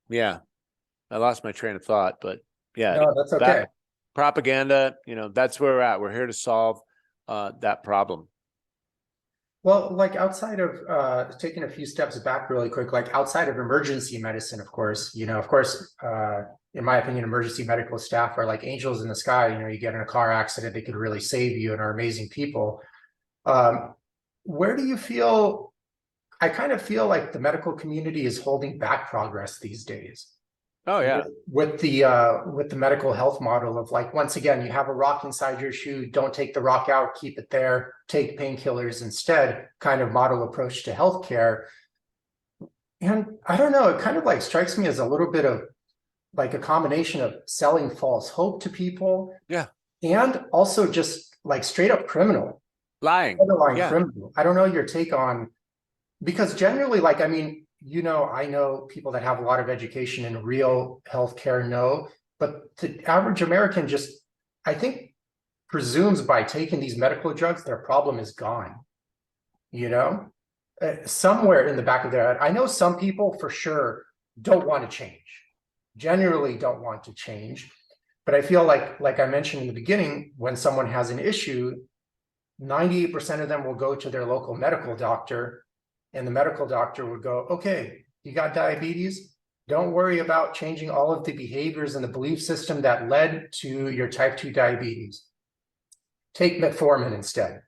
yeah, I lost my train of thought, but yeah, No, that's okay. Propaganda, that's where we're at. We're here to solve that problem. Well, like outside of taking a few steps back really quick, like outside of emergency medicine, of course, in my opinion, emergency medical staff are like angels in the sky. You get in a car accident, they could really save you and are amazing people. Where do you feel? I kind of feel like the medical community is holding back progress these days. Oh yeah. With the medical health model of like, once again, you have a rock inside your shoe, don't take the rock out, keep it there, take painkillers instead, kind of model approach to healthcare. And I don't know, it kind of like strikes me as a little bit of like a combination of selling false hope to people. Yeah. And also just like straight up criminal. Lying. Borderline criminal. I don't know your take on, because generally, like, I mean, I know people that have a lot of education in real healthcare know, but the average American just, I think, presumes by taking these medical drugs, their problem is gone. Somewhere in the back of their head. I know some people for sure don't want to change, generally don't want to change. But I feel like I mentioned in the beginning, when someone has an issue, 98% of them will go to their local medical doctor. And the medical doctor would go, okay, you got diabetes? Don't worry about changing all of the behaviors and the belief system that led to your type 2 diabetes. Take metformin instead,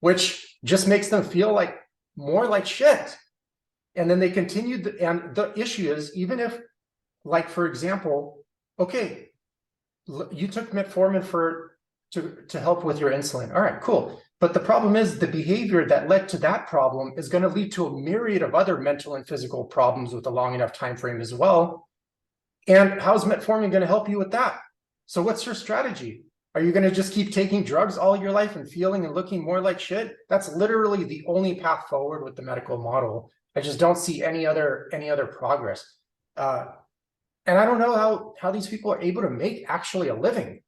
which just makes them feel like more like shit. And then they continued, and the issue is, even if, like, for example, okay, you took metformin to help with your insulin. All right, cool. But the problem is the behavior that led to that problem is going to lead to a myriad of other mental and physical problems with a long enough time frame as well. And how's metformin going to help you with that? So what's your strategy? Are you going to just keep taking drugs all your life and feeling and looking more like shit? That's literally the only path forward with the medical model. I just don't see any other progress. And I don't know how these people are able to make actually a living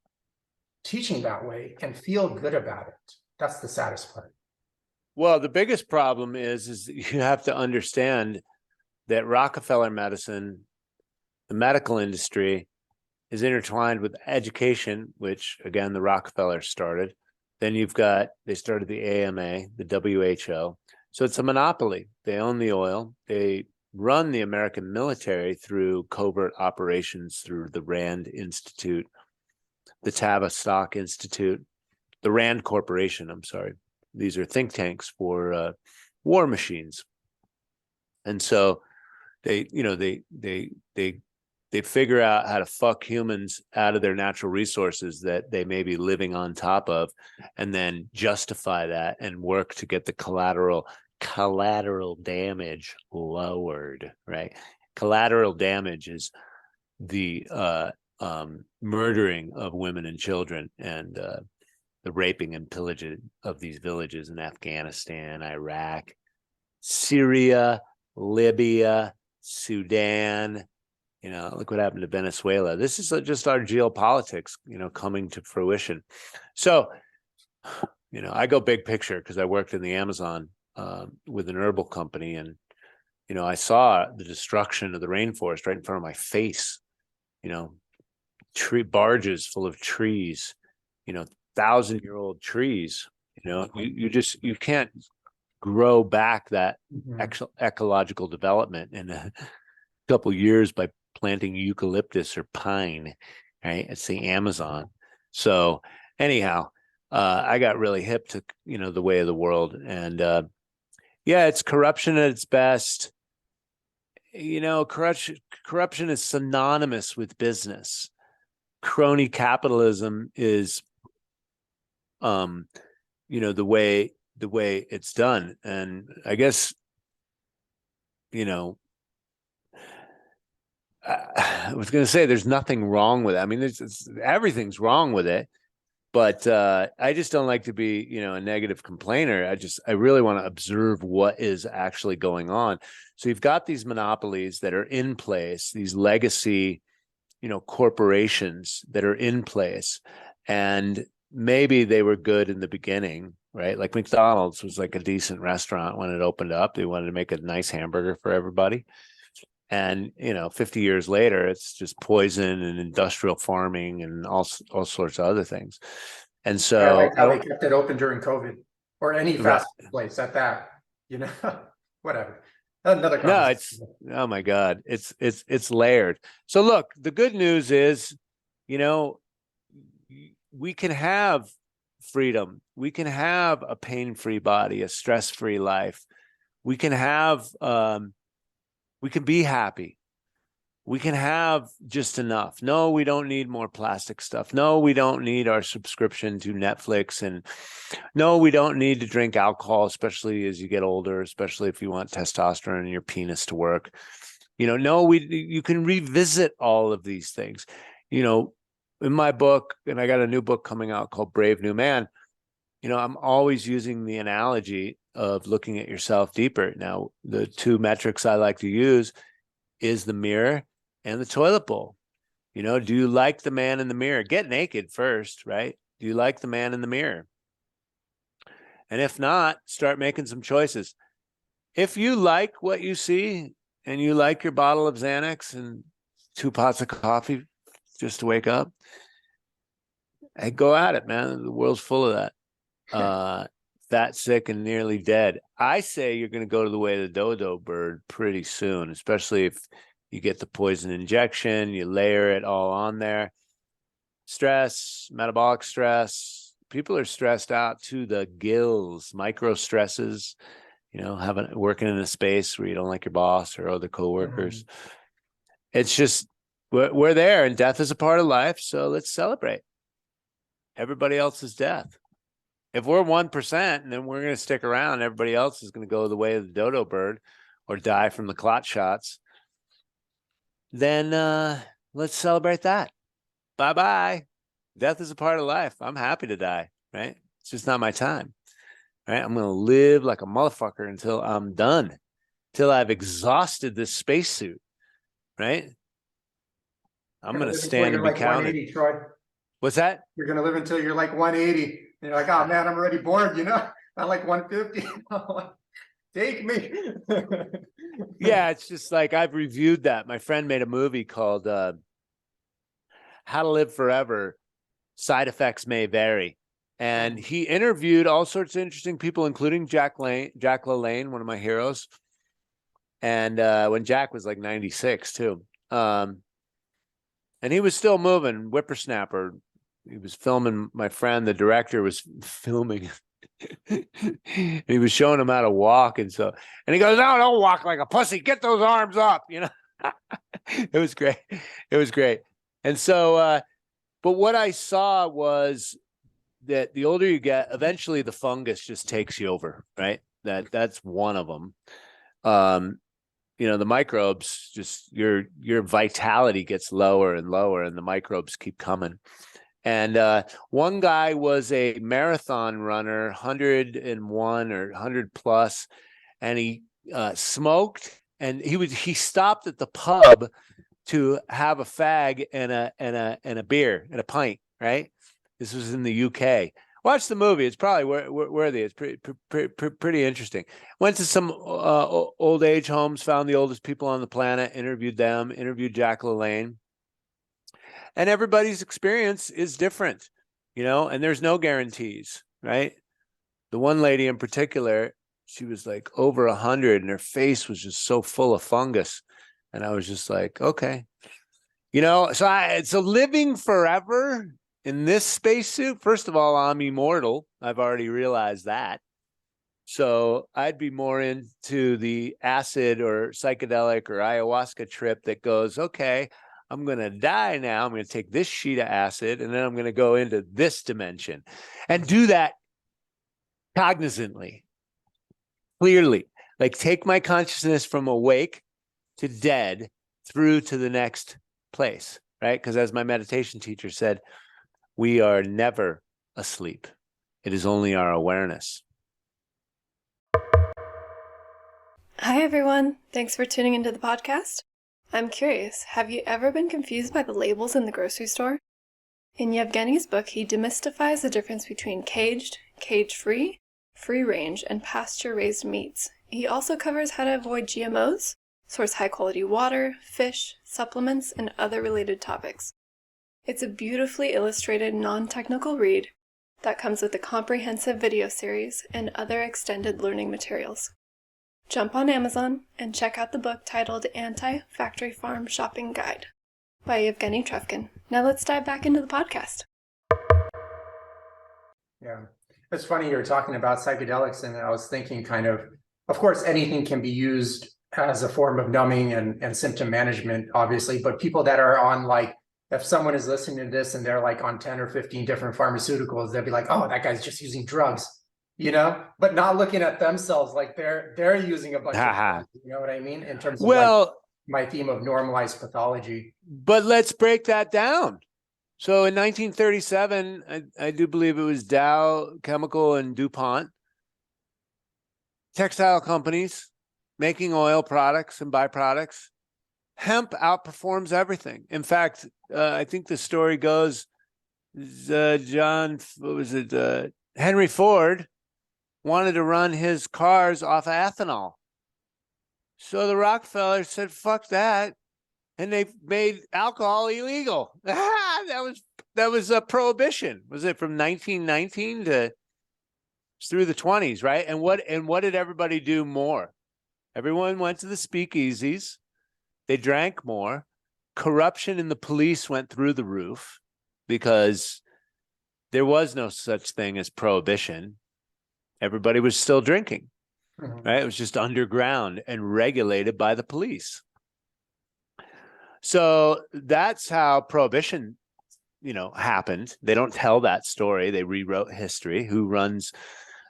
teaching that way and feel good about it. That's the saddest part. Well, the biggest problem is you have to understand that Rockefeller medicine, the medical industry, is intertwined with education, which again, the Rockefellers started. Then they started the AMA, the WHO. So it's a monopoly. They own the oil. They run the American military through covert operations through the Rand Institute, the Tavistock Institute, the Rand Corporation, I'm sorry. These are think tanks for war machines. And so they figure out how to fuck humans out of their natural resources that they may be living on top of, and then justify that and work to get the collateral damage lowered, right? Collateral damage is the murdering of women and children, and the raping and pillaging of these villages in Afghanistan, Iraq, Syria, Libya, Sudan. Look what happened to Venezuela. This is just our geopolitics, coming to fruition. So, I go big picture because I worked in the Amazon with an herbal company, and I saw the destruction of the rainforest right in front of my face. Tree barges full of trees, 1,000-year-old trees. You can't grow back that ecological development in a couple years by planting eucalyptus or pine, right? It's the Amazon. So anyhow, I got really hip to the way of the world, and it's corruption at its best. Corruption is synonymous with business. Crony capitalism is the way it's done. And I guess I was going to say there's nothing wrong with it. I mean, everything's wrong with it, but I just don't like to be a negative complainer. I really want to observe what is actually going on. So you've got these monopolies that are in place, these legacy corporations that are in place, and maybe they were good in the beginning, right? Like McDonald's was like a decent restaurant when it opened up. They wanted to make a nice hamburger for everybody. And 50 years later, it's just poison and industrial farming and all sorts of other things. And so I like how they kept it open during COVID, or any fast food place at that. Whatever. Another conversation. No, oh my God, it's layered. So look, the good news is, we can have freedom. We can have a pain-free body, a stress-free life. We can have we can be happy. We can have just enough. No, we don't need more plastic stuff. No, we don't need our subscription to Netflix. And no, we don't need to drink alcohol, especially as you get older, especially if you want testosterone in your penis to work. No, you can revisit all of these things. In my book, and I got a new book coming out called Brave New Man, I'm always using the analogy of looking at yourself deeper. Now, the two metrics I like to use is the mirror and the toilet bowl. Do you like the man in the mirror? Get naked first, right? Do you like the man in the mirror? And if not, start making some choices. If you like what you see and you like your bottle of Xanax and 2 pots of coffee just to wake up, hey, go at it, man. The world's full of that. Fat, sick, and nearly dead. I say you're going to go to the way of the dodo bird pretty soon, especially if You get the poison injection, you layer it all on there. Stress, metabolic stress. People are stressed out to the gills, micro stresses, working in a space where you don't like your boss or other coworkers. It's just, we're there, and death is a part of life. So let's celebrate everybody else's death. If we're 1%, and then we're going to stick around, everybody else is going to go the way of the dodo bird or die from the clot shots. Then let's celebrate that. Bye-bye. Death is a part of life. I'm happy to die, right? It's just not my time, right? I'm going to live like a motherfucker until I'm done, till I've exhausted this spacesuit, right? I'm going to stand and be like counted. 180, Troy. What's that? You're going to live until you're like 180. And you're like, oh man, I'm already bored, I like 150. Take me. Yeah, it's just like I've reviewed that. My friend made a movie called How to Live Forever. Side effects may vary. And he interviewed all sorts of interesting people, including Jack LaLanne, one of my heroes. And when Jack was like 96 too. And he was still moving, whippersnapper. He was filming, my friend, the director was filming. He was showing him how to walk. And he goes, "No, don't walk like a pussy. Get those arms up." It was great. It was great. And so, but what I saw was that the older you get, eventually the fungus just takes you over, right? That's one of them. The microbes, just your vitality gets lower and lower, and the microbes keep coming. And one guy was a marathon runner, 101 or 100 plus, and he smoked, and he stopped at the pub to have a fag and a beer and a pint, right? This was in the UK. Watch the movie. It's probably worthy. It's pretty interesting. Went to some old age homes, found the oldest people on the planet, interviewed them, interviewed Jack LaLanne. And everybody's experience is different, and there's no guarantees, right? The one lady in particular, she was like over 100 and her face was just so full of fungus. And I was just like, okay, so living forever in this spacesuit, first of all, I'm immortal. I've already realized that. So I'd be more into the acid or psychedelic or ayahuasca trip that goes, okay, I'm going to die now. I'm going to take this sheet of acid and then I'm going to go into this dimension and do that cognizantly, clearly, like take my consciousness from awake to dead through to the next place, right? Because as my meditation teacher said, we are never asleep. It is only our awareness. Hi, everyone. Thanks for tuning into the podcast. I'm curious, have you ever been confused by the labels in the grocery store? In Yevgeny's book, he demystifies the difference between caged, cage-free, free-range, and pasture-raised meats. He also covers how to avoid GMOs, source high-quality water, fish, supplements, and other related topics. It's a beautifully illustrated, non-technical read that comes with a comprehensive video series and other extended learning materials. Jump on Amazon and check out the book titled Anti-Factory Farm Shopping Guide by Eugene Trufkin. Now let's dive back into the podcast. Yeah, it's funny you're talking about psychedelics, and I was thinking of course, anything can be used as a form of numbing and symptom management, obviously, but people that are on if someone is listening to this and they're like on 10 or 15 different pharmaceuticals, they'll be like, oh, that guy's just using drugs, but not looking at themselves like they're using a bunch of drugs, you know what I mean? In terms of my theme of normalized pathology. But let's break that down. So in 1937, I do believe it was Dow Chemical and DuPont, textile companies making oil products and byproducts. Hemp outperforms everything. In fact, I think the story goes, Henry Ford wanted to run his cars off of ethanol. So the Rockefellers said, fuck that. And they made alcohol illegal. That was a prohibition. Was it from 1919 to through the 20s, right? And what did everybody do more? Everyone went to the speakeasies They drank more. Corruption in the police went through the roof because there was no such thing as prohibition. Everybody was still drinking, right? It was just underground and regulated by the police. So that's how prohibition, happened. They don't tell that story. They rewrote history. Who runs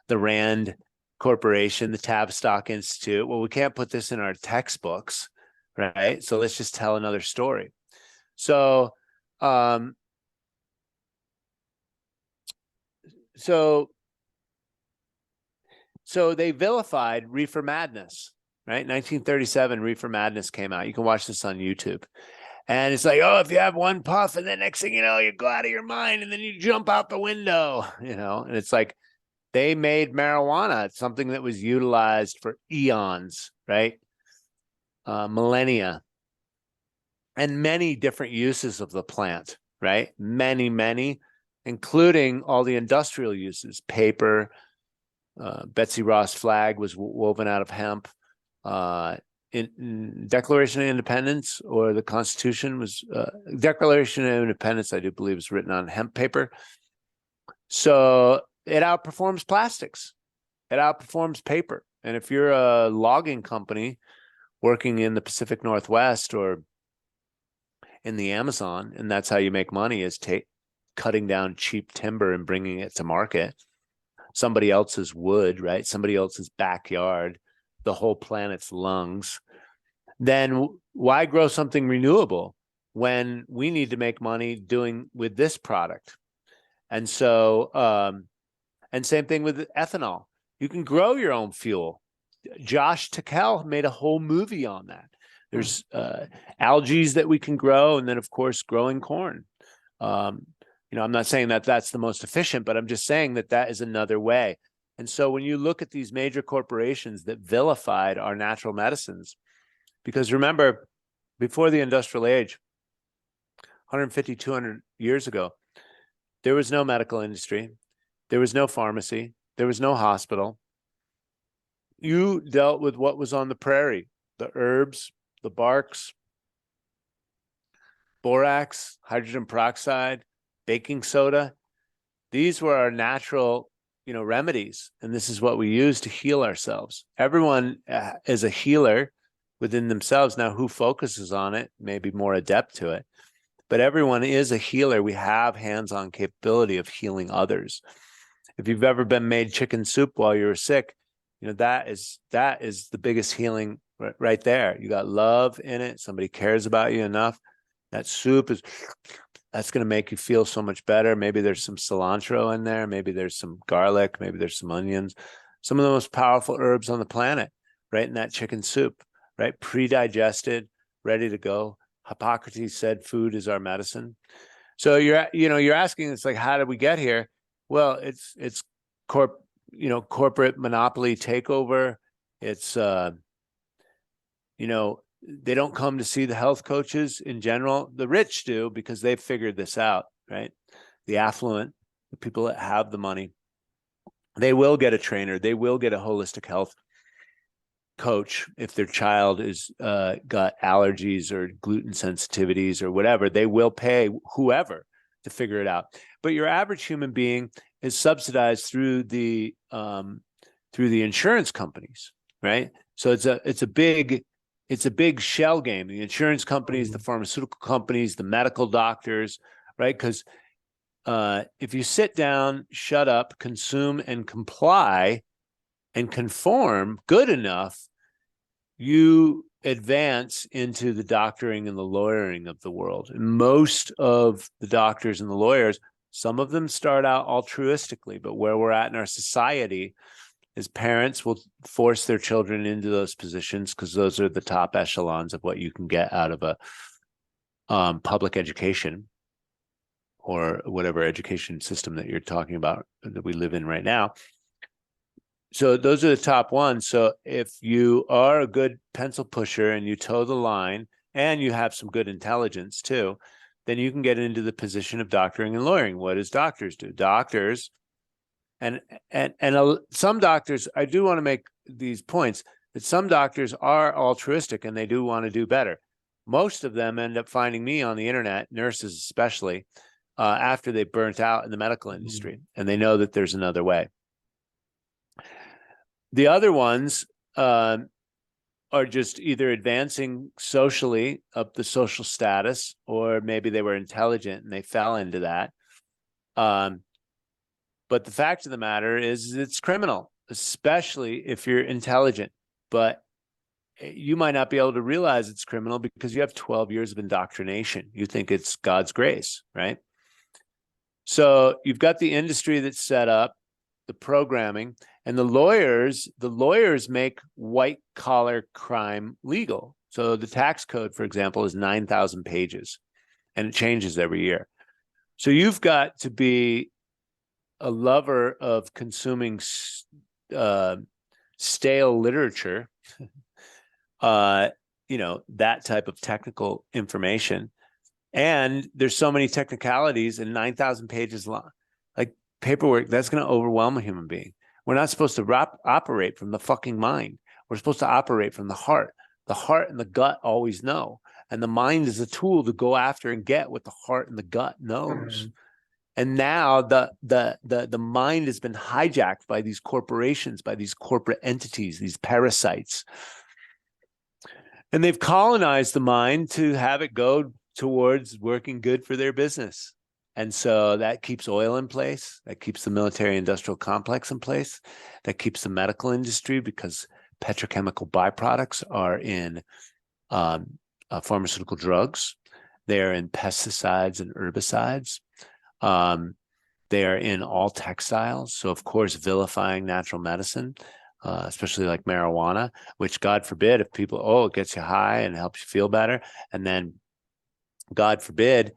the Rand Corporation, the Tavistock Institute? Well, we can't put this in our textbooks, right? So let's just tell another story. So, so they vilified reefer madness, right? 1937, reefer madness came out. You can watch this on YouTube. And it's like, oh, if you have one puff and then next thing you know, you go out of your mind and then you jump out the window, and it's like they made marijuana something that was utilized for eons, right? Millennia, and many different uses of the plant, right? Many, including all the industrial uses, paper. Betsy Ross flag was woven out of hemp. In Declaration of Independence, or the Constitution was Declaration of Independence, I do believe, was written on hemp paper. So it outperforms plastics. It outperforms paper. And if you're a logging company working in the Pacific Northwest or in the Amazon, and that's how you make money, is cutting down cheap timber and bringing it to market, somebody else's wood, right? Somebody else's backyard, the whole planet's lungs, then why grow something renewable when we need to make money doing with this product? And so, and same thing with ethanol. You can grow your own fuel. Josh Tickell made a whole movie on that. There's algae that we can grow, and then of course growing corn. I'm not saying that that's the most efficient, but I'm just saying that that is another way. And so when you look at these major corporations that vilified our natural medicines, because remember, before the industrial age, 150, 200 years ago, there was no medical industry. There was no pharmacy. There was no hospital. You dealt with what was on the prairie, the herbs, the barks, borax, hydrogen peroxide, baking soda. These were our natural, remedies. And this is what we use to heal ourselves. Everyone is a healer within themselves. Now, who focuses on it may be more adept to it, but everyone is a healer. We have hands-on capability of healing others. If you've ever been made chicken soup while you were sick, that is the biggest healing right there. You got love in it. Somebody cares about you enough. That soup that's going to make you feel so much better. Maybe there's some cilantro in there. Maybe there's some garlic. Maybe there's some onions. Some of the most powerful herbs on the planet, right in that chicken soup, right? Pre-digested, ready to go. Hippocrates said food is our medicine. So you're asking, it's like, how did we get here? Well, it's corporate monopoly takeover. It's they don't come to see the health coaches in general. The rich do, because they've figured this out, right? The affluent, the people that have the money, they will get a trainer. They will get a holistic health coach if their child is got allergies or gluten sensitivities or whatever. They will pay whoever to figure it out. But your average human being is subsidized through the insurance companies, right? So it's a big shell game. The insurance companies, the pharmaceutical companies, the medical doctors, right? Because if you sit down, shut up, consume, and comply, and conform good enough, you advance into the doctoring and the lawyering of the world. And most of the doctors and the lawyers, some of them start out altruistically, but where we're at in our society is parents will force their children into those positions because those are the top echelons of what you can get out of a public education or whatever education system that you're talking about that we live in right now. So those are the top ones. So if you are a good pencil pusher and you toe the line and you have some good intelligence too, then you can get into the position of doctoring and lawyering. What does doctors do? Doctors, and some doctors, I do want to make these points that some doctors are altruistic and they do want to do better. most of them end up finding me on the internet, nurses especially, after they burnt out in the medical industry and they know that there's another way. The other ones are just either advancing socially up the social status, or maybe they were intelligent and they fell into that. But the fact of the matter is it's criminal, especially if you're intelligent. But you might not be able to realize it's criminal because you have 12 years of indoctrination. You think it's God's grace, right? So you've got the industry that's set up, the programming, and the lawyers make white collar crime legal. So the tax code, for example, is 9,000 pages and it changes every year. So you've got to be a lover of consuming stale literature, that type of technical information. And there's so many technicalities and 9,000 pages long, like paperwork, that's going to overwhelm a human being. We're not supposed to operate from the fucking mind. We're supposed to operate from the heart. The heart and the gut always know. And the mind is a tool to go after and get what the heart and the gut knows. Mm-hmm. And now the mind has been hijacked by these corporations, by these corporate entities, these parasites. And they've colonized the mind to have it go towards working good for their business. And so that keeps oil in place. That keeps the military industrial complex in place. That keeps the medical industry, because petrochemical byproducts are in pharmaceutical drugs. They are in pesticides and herbicides. They are in all textiles. So, of course, vilifying natural medicine, especially like marijuana, which, God forbid, if people, it gets you high and helps you feel better. And then, God forbid,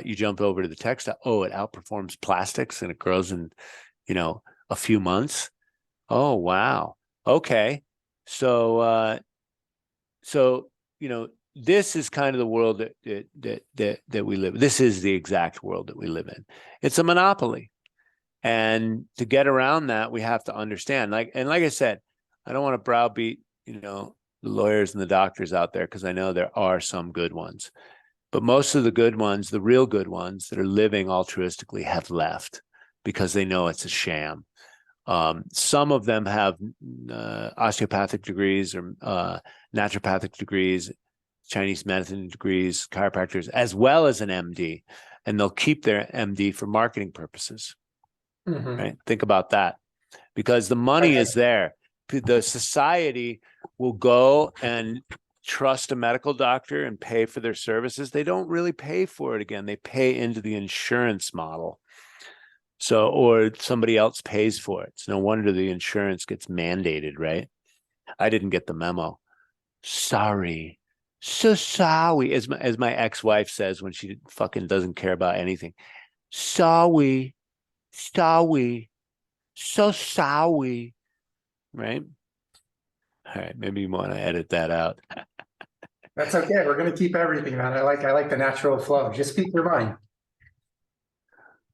you jump over to the textile. It outperforms plastics and it grows in, a few months. Oh, wow. Okay. So, this is kind of the world that we live in. This is the exact world that we live in. It's a monopoly. And to get around that, we have to understand, like I said, I don't want to browbeat, the lawyers and the doctors out there, because I know there are some good ones. But most of the good ones, the real good ones that are living altruistically, have left because they know it's a sham. Some of them have osteopathic degrees or naturopathic degrees, Chinese medicine degrees, chiropractors, as well as an MD, and they'll keep their MD for marketing purposes. Mm-hmm. Right? Think about that, because the money is there. The society will go and trust a medical doctor and pay for their services. They don't really pay for it again. They pay into the insurance model. So, or somebody else pays for it. It's no wonder the insurance gets mandated, right? I didn't get the memo. Sorry. So sorry, as my ex-wife says when she fucking doesn't care about anything. Sorry. So sorry. Right? All right, maybe you want to edit that out. That's okay. We're going to keep everything, man. I like the natural flow. Just speak your mind.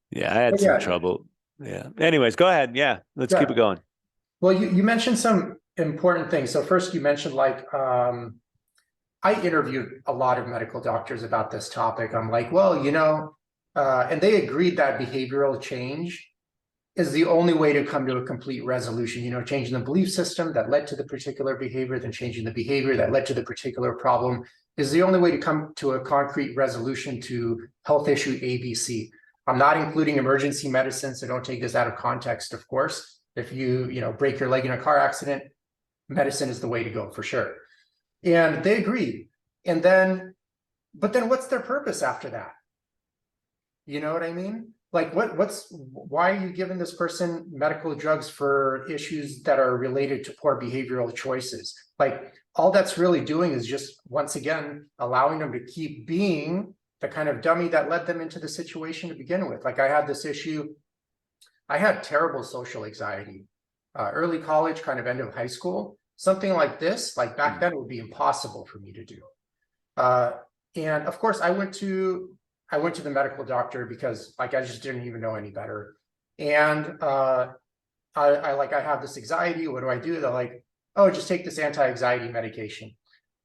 Yeah, I had some trouble. Yeah. Anyways, go ahead. Yeah, let's keep it going. Well, you mentioned some important things. So first, you mentioned I interviewed a lot of medical doctors about this topic. I'm like, well, and they agreed that behavioral change is the only way to come to a complete resolution. Changing the belief system that led to the particular behavior, then changing the behavior that led to the particular problem is the only way to come to a concrete resolution to health issue ABC. I'm not including emergency medicine, so don't take this out of context, of course. If you break your leg in a car accident, medicine is the way to go for sure. And they agreed. But then what's their purpose after that? You know what I mean? Like why are you giving this person medical drugs for issues that are related to poor behavioral choices? Like, all that's really doing is just, once again, allowing them to keep being the kind of dummy that led them into the situation to begin with. Like, I had this issue. I had terrible social anxiety, early college, kind of end of high school. Something like this, like back then, it would be impossible for me to do. And of course, I went to the medical doctor because I just didn't even know any better. And I have this anxiety. What do I do? They're like, just take this anti-anxiety medication.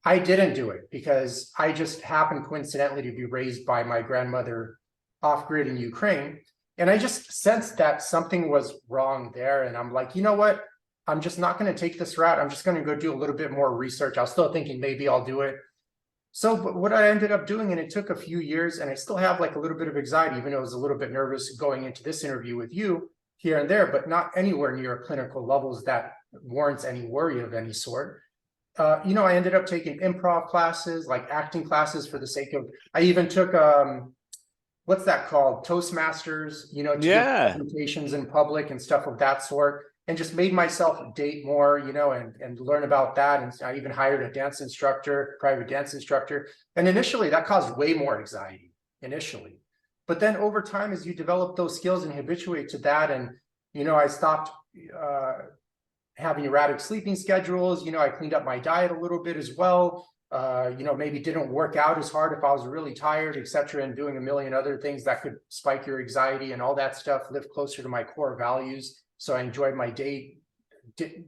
I didn't do it because I just happened coincidentally to be raised by my grandmother off-grid in Ukraine. And I just sensed that something was wrong there. And I'm like, you know what? I'm just not going to take this route. I'm just going to go do a little bit more research. I was still thinking maybe I'll do it. So but what I ended up doing, and it took a few years, and I still have like a little bit of anxiety, even though I was a little bit nervous going into this interview with you here and there, but not anywhere near clinical levels that warrants any worry of any sort. I ended up taking improv classes, like acting classes for the sake of, I even took, what's that called? Toastmasters, to give presentations in public and stuff of that sort, and just made myself date more, and learn about that. And I even hired a dance instructor, private dance instructor. And initially that caused way more anxiety initially. But then over time, as you develop those skills and habituate to that, and, I stopped, having erratic sleeping schedules. I cleaned up my diet a little bit as well. Maybe didn't work out as hard if I was really tired, etc., and doing a million other things that could spike your anxiety and all that stuff. Live closer to my core values, so I enjoyed my day-to-day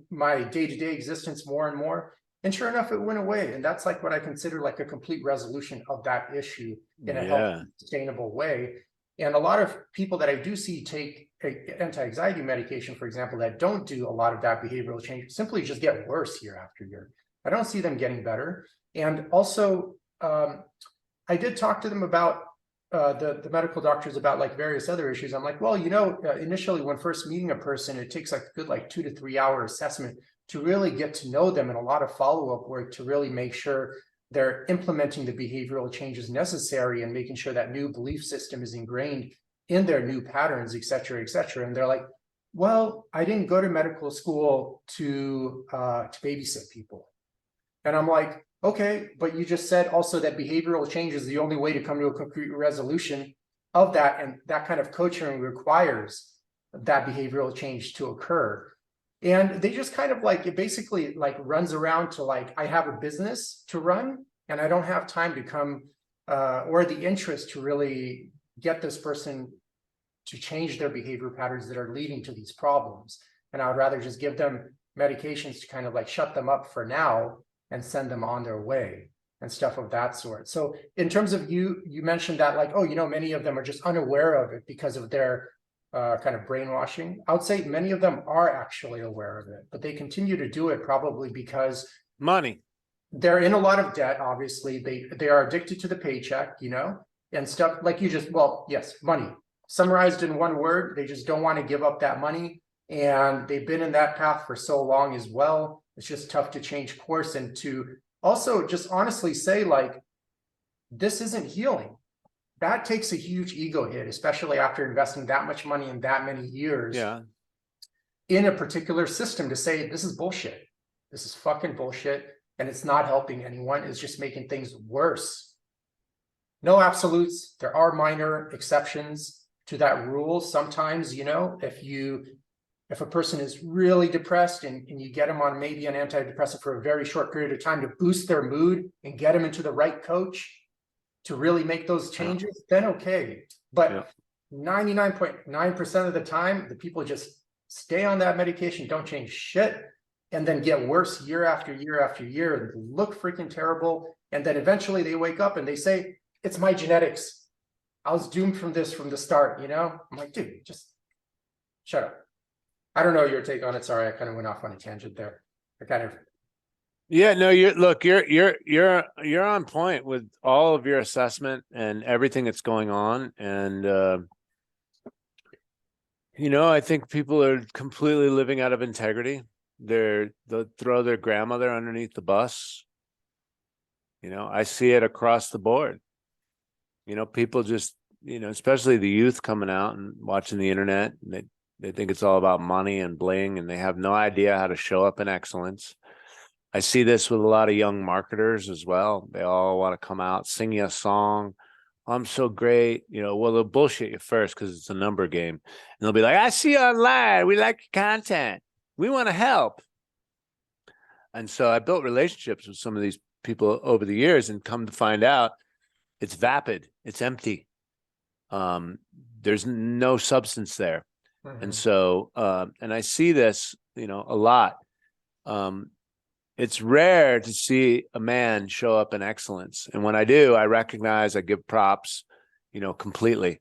existence more and more. And sure enough, it went away. And that's like what I consider like a complete resolution of that issue in a healthy, sustainable way. And a lot of people that I do see take anti-anxiety medication, for example, that don't do a lot of that behavioral change, simply just get worse year after year. I don't see them getting better. And also, I did talk to them about the medical doctors about like various other issues. I'm like, well, initially when first meeting a person, it takes like a good 2 to 3 hour assessment to really get to know them, and a lot of follow-up work to really make sure they're implementing the behavioral changes necessary and making sure that new belief system is ingrained in their new patterns, et cetera, et cetera. And they're like, well, I didn't go to medical school to babysit people. And I'm like, okay, but you just said also that behavioral change is the only way to come to a concrete resolution of that. And that kind of coaching requires that behavioral change to occur. And they just kind of it basically runs around to I have a business to run and I don't have time to come or the interest to really get this person to change their behavior patterns that are leading to these problems. And I would rather just give them medications to kind of shut them up for now and send them on their way and stuff of that sort. So in terms of you mentioned that many of them are just unaware of it because of their kind of brainwashing. I would say many of them are actually aware of it, but they continue to do it probably because money. They're in a lot of debt. Obviously, they are addicted to the paycheck, and stuff yes, money. Summarized in one word, they just don't want to give up that money, and they've been in that path for so long as well. It's just tough to change course and to also just honestly say this isn't healing. That takes a huge ego hit, especially after investing that much money in that many years in a particular system, to say this is bullshit. This is fucking bullshit, and it's not helping anyone. It's just making things worse. No absolutes. There are minor exceptions to that rule. Sometimes, if a person is really depressed and you get them on maybe an antidepressant for a very short period of time to boost their mood and get them into the right coach to really make those changes, then okay. But 99.9% of the time, the people just stay on that medication, don't change shit, and then get worse year after year after year and look freaking terrible. And then eventually they wake up and they say, it's my genetics. I was doomed from this from the start, I'm like, dude, just shut up. I don't know your take on it. Sorry, I kind of went off on a tangent there. Yeah, no, you're on point with all of your assessment and everything that's going on. And I think people are completely living out of integrity. They'll throw their grandmother underneath the bus. I see it across the board. People just, especially the youth coming out and watching the internet, and they think it's all about money and bling, and they have no idea how to show up in excellence. I see this with a lot of young marketers as well. They all want to come out, sing you a song. I'm so great. Well, they'll bullshit you first because it's a number game. And they'll be like, I see you online. We like your content. We want to help. And so I built relationships with some of these people over the years, and come to find out it's vapid. It's empty. There's no substance there. And so, and I see this, a lot. it's rare to see a man show up in excellence. And when I do, I recognize, I give props, completely.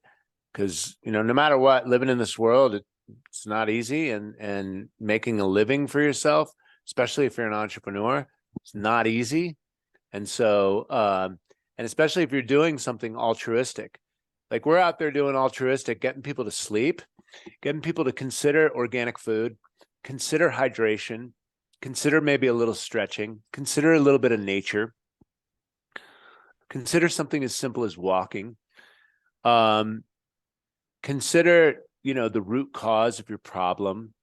Because, no matter what, living in this world, it's not easy. And making a living for yourself, especially if you're an entrepreneur, it's not easy. And so, and especially if you're doing something altruistic, like we're out there doing altruistic, getting people to sleep, getting people to consider organic food, consider hydration, consider maybe a little stretching, consider a little bit of nature, consider something as simple as walking. Consider, the root cause of your problem.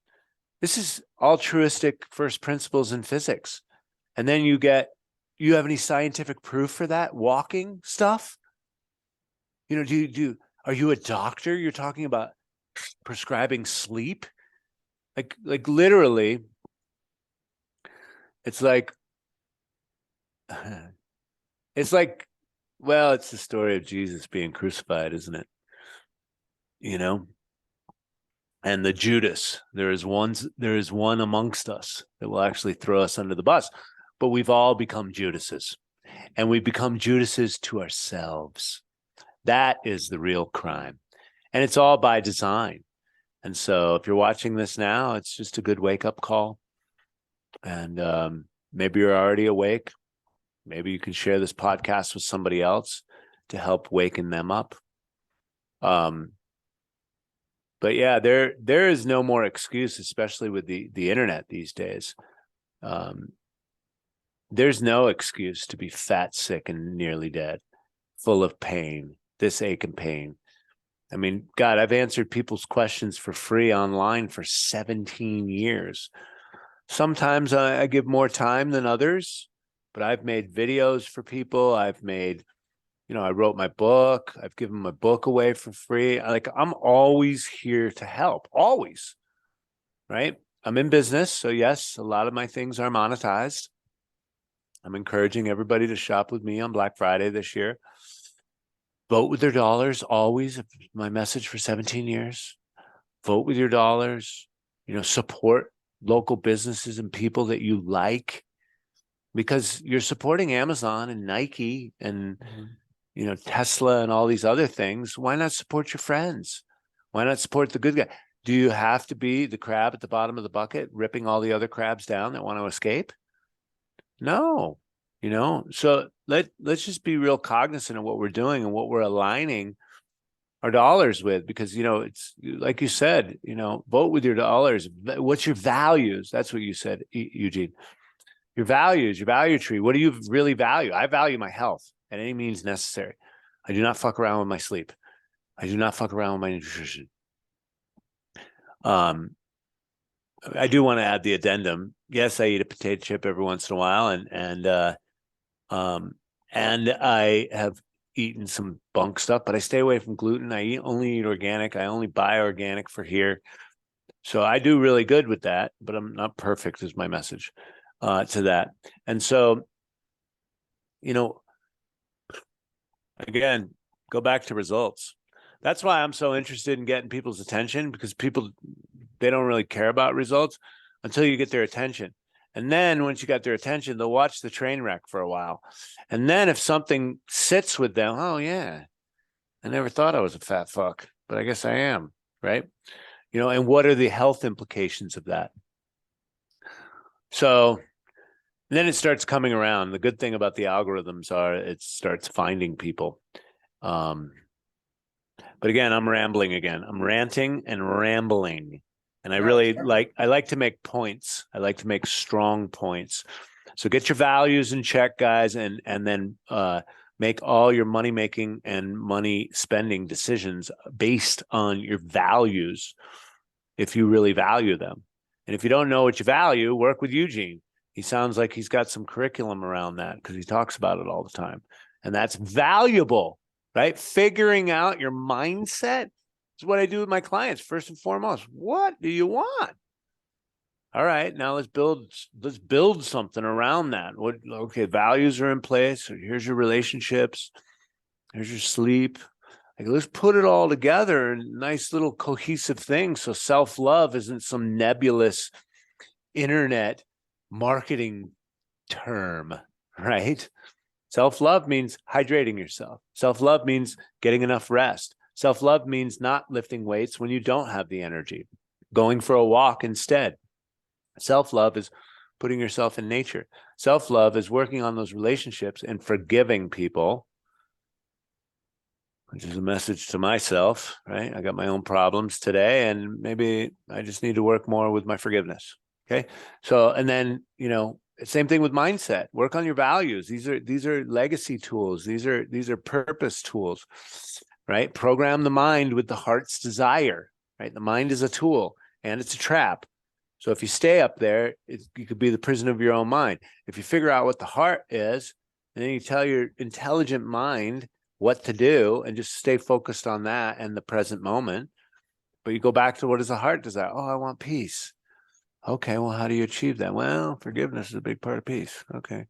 This is altruistic first principles in physics. And then you have any scientific proof for that walking stuff? Are you a doctor? You're talking about prescribing sleep? Like literally, it's like, well, it's the story of Jesus being crucified, isn't it? And the Judas, there is one amongst us that will actually throw us under the bus, but we've all become Judases, and we become Judases to ourselves. That is the real crime, and it's all by design. And so if you're watching this now, it's just a good wake-up call. And maybe you're already awake. Maybe you can share this podcast with somebody else to help waken them up. But yeah, there is no more excuse, especially with the internet these days. There's no excuse to be fat, sick, and nearly dead, full of pain, this ache and pain. I mean, God, I've answered people's questions for free online for 17 years. Sometimes I give more time than others, but I've made videos for people. I wrote my book. I've given my book away for free. I'm always here to help, always, right? I'm in business. So yes, a lot of my things are monetized. I'm encouraging everybody to shop with me on Black Friday this year. Vote with their dollars, always. My message for 17 years. Vote with your dollars. Support local businesses and people that you like, because you're supporting Amazon and Nike and Tesla and all these other things. Why not support your friends? Why not support the good guy? Do you have to be the crab at the bottom of the bucket, ripping all the other crabs down that want to escape? No. So let's just be real cognizant of what we're doing and what we're aligning our dollars with, because, it's like you said, vote with your dollars. What's your values? That's what you said, Eugene. Your values, your value tree. What do you really value? I value my health at any means necessary. I do not fuck around with my sleep. I do not fuck around with my nutrition. I do want to add the addendum. Yes, I eat a potato chip every once in a while, and I have eaten some bunk stuff, but I stay away from gluten. I only eat organic. I only buy organic for here. So I do really good with that, but I'm not perfect, is my message to that. And so, again, go back to results. That's why I'm so interested in getting people's attention, because people, they don't really care about results until you get their attention. And then once you got their attention, they'll watch the train wreck for a while. And then if something sits with them, oh yeah, I never thought I was a fat fuck, but I guess I am, right? And what are the health implications of that? So then it starts coming around. The good thing about the algorithms are it starts finding people. But again, I'm rambling again. I'm ranting and rambling. And I really like to make points. I like to make strong points. So get your values in check, guys, and then make all your money making and money spending decisions based on your values, if you really value them. And if you don't know what you value, work with Eugene. He sounds like he's got some curriculum around that, because he talks about it all the time. And that's valuable, right? Figuring out your mindset is what I do with my clients. First and foremost, what do you want? All right, now let's build something around that. Okay, values are in place. So here's your relationships. Here's your sleep. Let's put it all together in a nice little cohesive thing. So self-love isn't some nebulous internet marketing term, right? Self-love means hydrating yourself. Self-love means getting enough rest. Self-love means not lifting weights when you don't have the energy, going for a walk instead. Self-love is putting yourself in nature. Self-love is working on those relationships and forgiving people, which is a message to myself, right? I got my own problems today, and maybe I just need to work more with my forgiveness. Okay. So, and then, same thing with mindset. Work on your values. These are legacy tools. These are purpose tools, right? Program the mind with the heart's desire, right? The mind is a tool and it's a trap. So if you stay up there, you could be the prison of your own mind. If you figure out what the heart is, and then you tell your intelligent mind what to do and just stay focused on that and the present moment. But you go back to what is the heart desire? Oh, I want peace. Okay, well, how do you achieve that? Well, forgiveness is a big part of peace. Okay.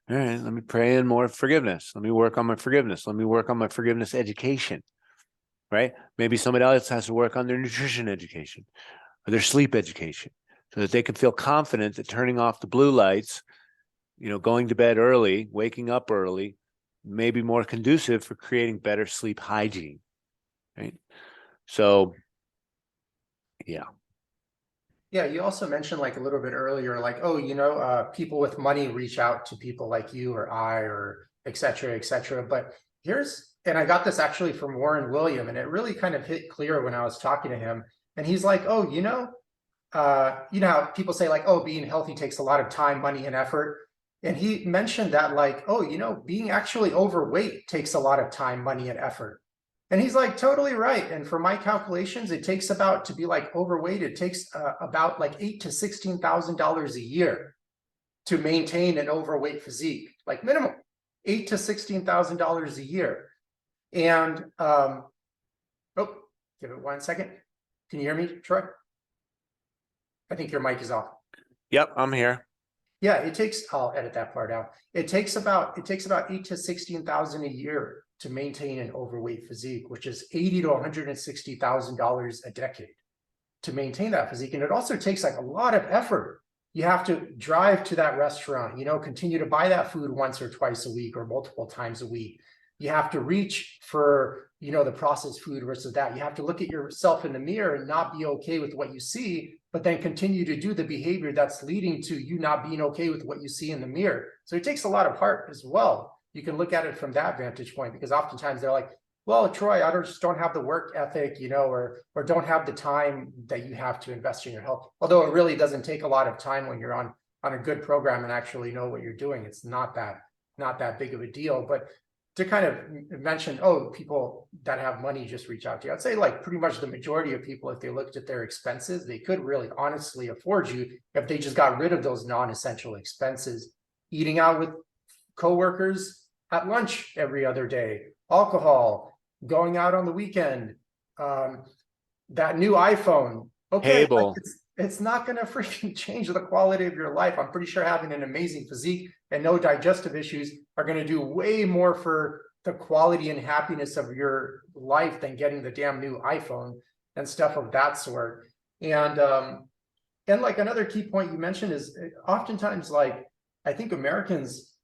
All right, let me pray in more forgiveness. Let me work on my forgiveness. Let me work on my forgiveness education, right? Maybe somebody else has to work on their nutrition education or their sleep education so that they can feel confident that turning off the blue lights, going to bed early, waking up early, may be more conducive for creating better sleep hygiene, right? So, yeah. Yeah, you also mentioned like a little bit earlier, like, oh, people with money reach out to people like you or I or et cetera, et cetera. But and I got this actually from Warren William, and it really kind of hit clear when I was talking to him. And he's like, oh, how people say like, oh, being healthy takes a lot of time, money, and effort. And he mentioned that like, oh, being actually overweight takes a lot of time, money, and effort. And he's like, totally right. And for my calculations, it takes about, to be like overweight, it takes about like $8,000 to $16,000 a year to maintain an overweight physique, like minimum $8,000 to $16,000 a year. And give it 1 second. Can you hear me, Troy? I think your mic is off. Yep, I'm here. Yeah, I'll edit that part out. It takes about $8,000 to $16,000 a year to maintain an overweight physique, which is $80,000 to $160,000 a decade to maintain that physique. And it also takes like a lot of effort. You have to drive to that restaurant, continue to buy that food once or twice a week or multiple times a week. You have to reach for, the processed food versus that. You have to look at yourself in the mirror and not be okay with what you see, but then continue to do the behavior that's leading to you not being okay with what you see in the mirror. So it takes a lot of heart as well. You can look at it from that vantage point, because oftentimes they're like, well, Troy, I just don't have the work ethic, or don't have the time that you have to invest in your health. Although it really doesn't take a lot of time when you're on a good program and actually know what you're doing. It's not that big of a deal. But to kind of mention, oh, people that have money just reach out to you. I'd say like pretty much the majority of people, if they looked at their expenses, they could really honestly afford you if they just got rid of those non-essential expenses. Eating out with coworkers at lunch every other day, alcohol, going out on the weekend, that new iPhone. Okay, Cable. like it's not going to freaking change the quality of your life. I'm pretty sure having an amazing physique and no digestive issues are going to do way more for the quality and happiness of your life than getting the damn new iPhone and stuff of that sort. And like another key point you mentioned is oftentimes, like, I think Americans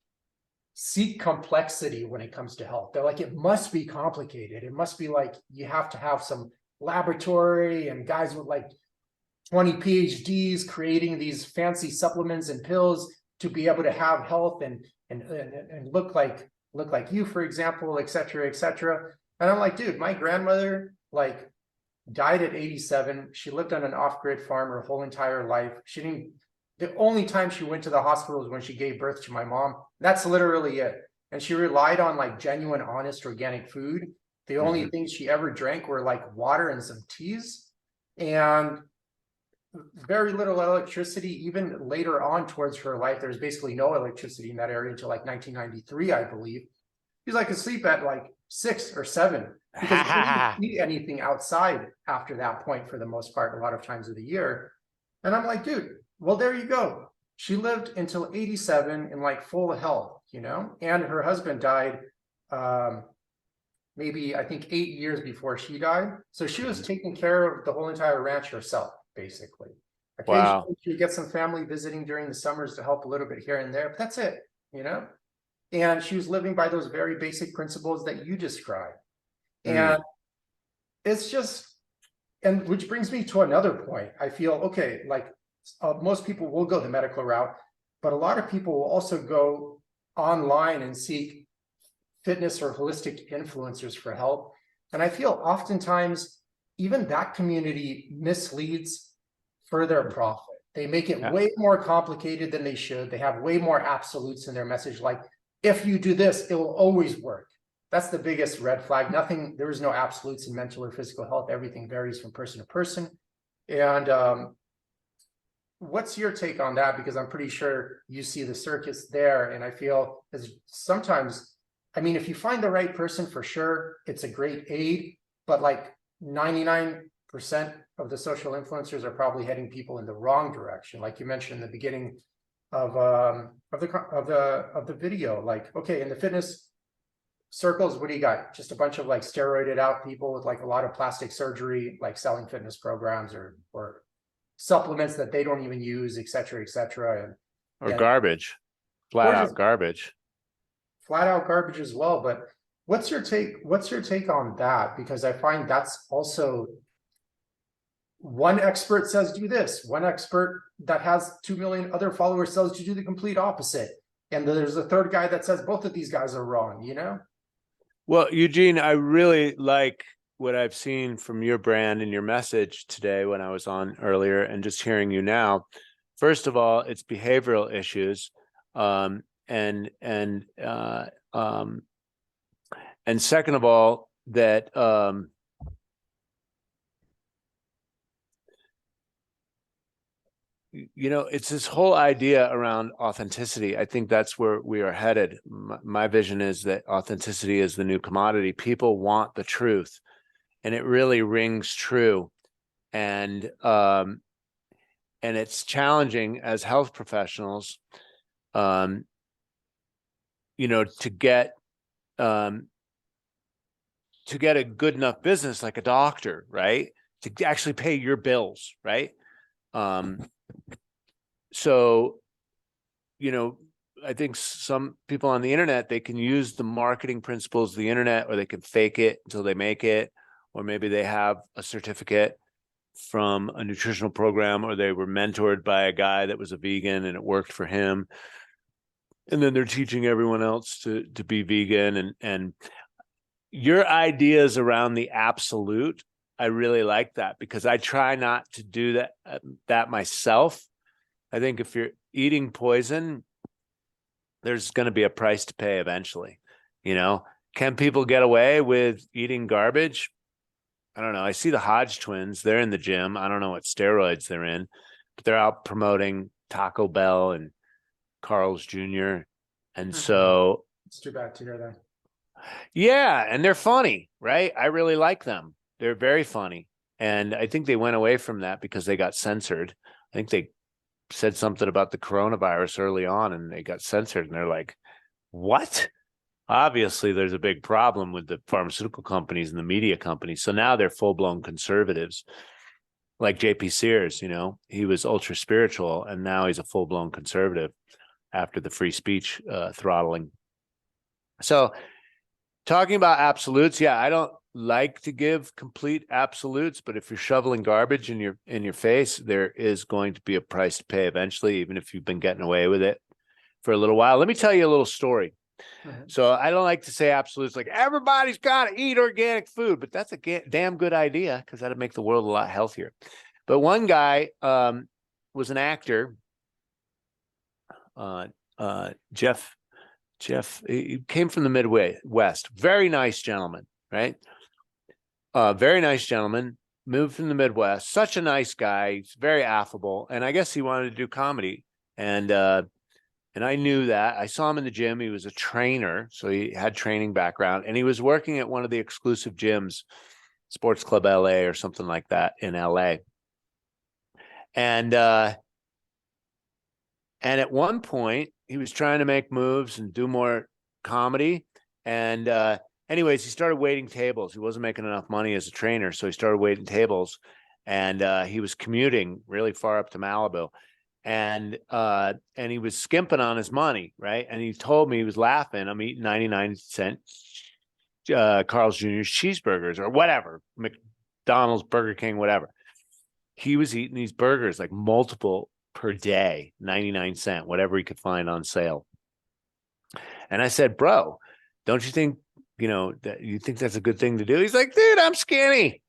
seek complexity when it comes to health. They're like, it must be complicated. It must be like you have to have some laboratory and guys with like 20 PhDs creating these fancy supplements and pills to be able to have health and look like you, for example, et cetera, et cetera. And I'm like, dude, my grandmother like died at 87. She lived on an off-grid farm her whole entire life. The only time she went to the hospital was when she gave birth to my mom. That's literally it. And she relied on like genuine, honest, organic food. The only things she ever drank were like water and some teas, and very little electricity. Even later on towards her life, there's basically no electricity in that area until like 1993, I believe. She's like asleep at like 6 or 7 because she didn't eat anything outside after that point for the most part, a lot of times of the year. And I'm like, dude, well, there you go. She lived until 87 in like full health, and her husband died maybe I think 8 years before she died. So she was taking care of the whole entire ranch herself, basically. Wow. Occasionally you get some family visiting during the summers to help a little bit here and there, but that's it, you know? And she was living by those very basic principles that you described. Mm. And it's just, and which brings me to another point. I feel, okay, like most people will go the medical route, but a lot of people will also go online and seek fitness or holistic influencers for help. And I feel oftentimes even that community misleads for their profit. They make it Yeah. way more complicated than they should. They have way more absolutes in their message, like, if you do this, it will always work. That's the biggest red flag. Nothing, there is no absolutes in mental or physical health. Everything varies from person to person. And what's your take on that? Because I'm pretty sure you see the circus there. And I feel as sometimes, I mean, if you find the right person, for sure, it's a great aid, but like 99% of the social influencers are probably heading people in the wrong direction. Like you mentioned in the beginning of the video, like, okay, in the fitness circles, what do you got? Just a bunch of like steroided out people with like a lot of plastic surgery, like selling fitness programs or supplements that they don't even use, et cetera, et cetera. Or And garbage, flat out just garbage. flat out garbage as well. But what's your take on that? Because I find that's also, one expert says do this, one expert that has 2 million other followers says to do the complete opposite, and there's a third guy that says both of these guys are wrong, you know? Well, Eugene, I really like what I've seen from your brand and your message today when I was on earlier, and just hearing you now. First of all, it's behavioral issues, and second of all, that you know, it's this whole idea around authenticity. I think that's where we are headed. My vision is that authenticity is the new commodity. People want the truth, and it really rings true. And it's challenging as health professionals, you know, to get a good enough business like a doctor, right? To actually pay your bills, right? So, you know, I think some people on the internet, they can use the marketing principles of the internet, or they can fake it until they make it, or maybe they have a certificate from a nutritional program, or they were mentored by a guy that was a vegan and it worked for him. And then they're teaching everyone else to be vegan. And your ideas around the absolute, I really like that, because I try not to do that myself. I think if you're eating poison, there's going to be a price to pay eventually. You know, can people get away with eating garbage? I don't know. I see the Hodge twins. They're in the gym. I don't know what steroids they're in, but they're out promoting Taco Bell and Carl's Jr. And so It's too bad to hear that. yeah, and they're funny, right? I really like them. They're very funny. And I think they went away from that because they got censored. I think they said something about the coronavirus early on and they got censored, and they're like, what? Obviously, there's a big problem with the pharmaceutical companies and the media companies. So now they're full-blown conservatives, like JP Sears. You know, he was ultra spiritual, and now he's a full-blown conservative after the free speech throttling. So talking about absolutes, yeah, I don't like to give complete absolutes, but if you're shoveling garbage in your face, there is going to be a price to pay eventually, even if you've been getting away with it for a little while. Let me tell you a little story. Mhm. So I don't like to say absolutes like everybody's got to eat organic food, but that's a damn good idea, because that'd make the world a lot healthier. But one guy was an actor, Jeff, he came from the Midwest, very nice gentleman, right? Very nice gentleman, moved from the Midwest, such a nice guy. He's very affable. And I guess he wanted to do comedy. And I knew that. I saw him in the gym. He was a trainer, so he had training background, and he was working at one of the exclusive gyms, Sports Club LA or something like that in LA. And at one point he was trying to make moves and do more comedy. And anyways, he started waiting tables. He wasn't making enough money as a trainer, so he started waiting tables. and he was commuting really far up to Malibu, and he was skimping on his money, right? And he told me, he was laughing, I'm eating 99-cent Carl's Jr.'s cheeseburgers or whatever, McDonald's, Burger King, whatever. He was eating these burgers like multiple per day, 99-cent, whatever he could find on sale. And I said, bro, don't you think, that you think that's a good thing to do? He's like, dude, I'm skinny.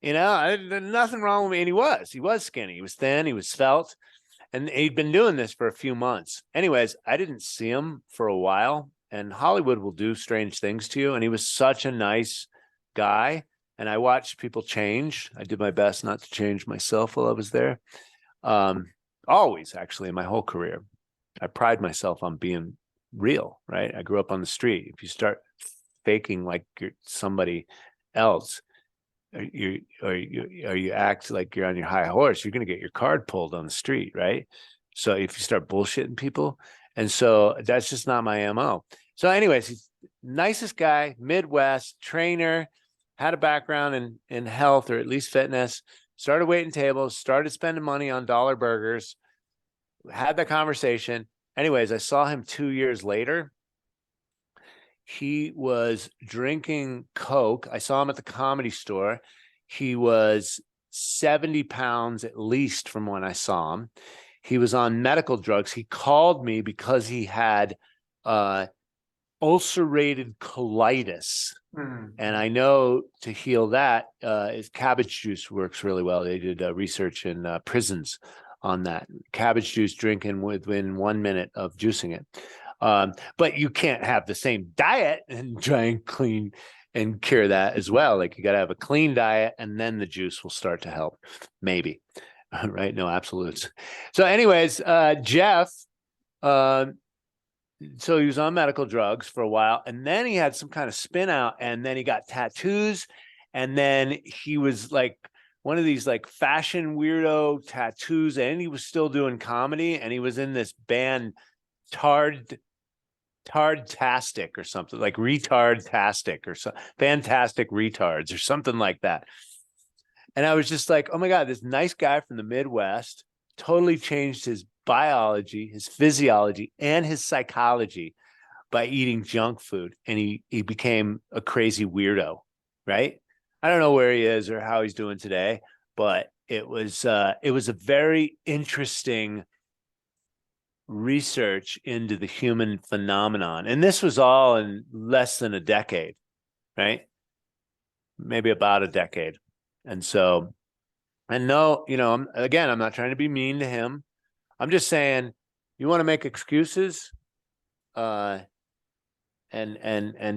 There's nothing wrong with me. And he was skinny. He was thin. He was svelte. And he'd been doing this for a few months. Anyways, I didn't see him for a while. And Hollywood will do strange things to you. And he was such a nice guy. And I watched people change. I did my best not to change myself while I was there. Always, actually, in my whole career. I pride myself on being real, right? I grew up on the street. If you start faking like you're somebody else, or you act like you're on your high horse, you're going to get your card pulled on the street, right? So if you start bullshitting people, and so that's just not my MO. So anyways, he's nicest guy, Midwest trainer, had a background in health or at least fitness, started waiting tables, started spending money on dollar burgers, had that conversation. Anyways, I saw him 2 years later. He was drinking Coke. I saw him at the Comedy Store. He was 70 pounds at least from when I saw him. He was on medical drugs. He called me because he had ulcerated colitis. And I know to heal that, is cabbage juice works really well. They did research in prisons on that. Cabbage juice drinking within 1 minute of juicing it. But you can't have the same diet and try and clean and cure that as well. Like you got to have a clean diet and then the juice will start to help. Maybe. Right? No absolutes. So anyways, Jeff, so he was on medical drugs for a while, and then he had some kind of spin out, and then he got tattoos, and then he was like one of these like fashion weirdo tattoos, and he was still doing comedy, and he was in this band Tardtastic or something, like Retardtastic or something, Fantastic Retards or something like that. And I was just like, oh my God, this nice guy from the Midwest totally changed his biology, his physiology, and his psychology by eating junk food. And he became a crazy weirdo, right? I don't know where he is or how he's doing today, but it was a very interesting research into the human phenomenon. And this was all in less than a decade, right? Maybe about a decade. And so, and no, I'm not trying to be mean to him. I'm just saying, you want to make excuses, and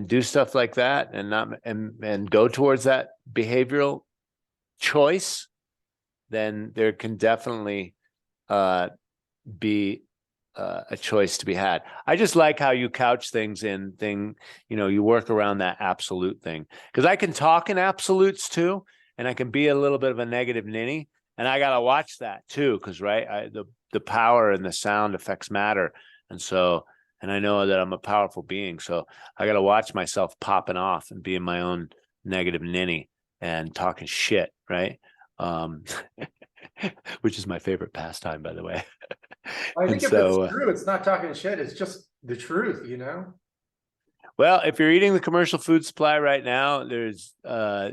do stuff like that, and not and go towards that behavioral choice, then there can definitely be a choice to be had. I just like how you couch things you work around that absolute thing, because I can talk in absolutes too, and I can be a little bit of a negative ninny, and I got to watch that too, because the power and the sound affects matter. And so, and I know that I'm a powerful being. So I got to watch myself popping off and being my own negative ninny and talking shit. Right. Which is my favorite pastime, by the way. I think if it's true, it's not talking shit. It's just the truth, Well, if you're eating the commercial food supply right now, there's a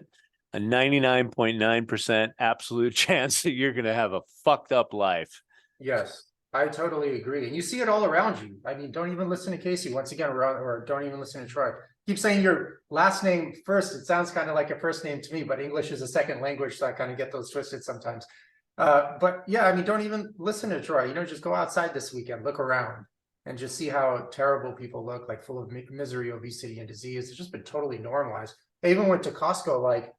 99.9% absolute chance that you're going to have a fucked up life. Yes, I totally agree. And you see it all around you. I mean, don't even listen to Casey once again, or don't even listen to Troy. Keep saying your last name first. It sounds kind of like a first name to me, but English is a second language, so I kind of get those twisted sometimes. But yeah, I mean, don't even listen to Troy. Just go outside this weekend, look around, and just see how terrible people look, like full of misery, obesity, and disease. It's just been totally normalized. I even went to Costco, like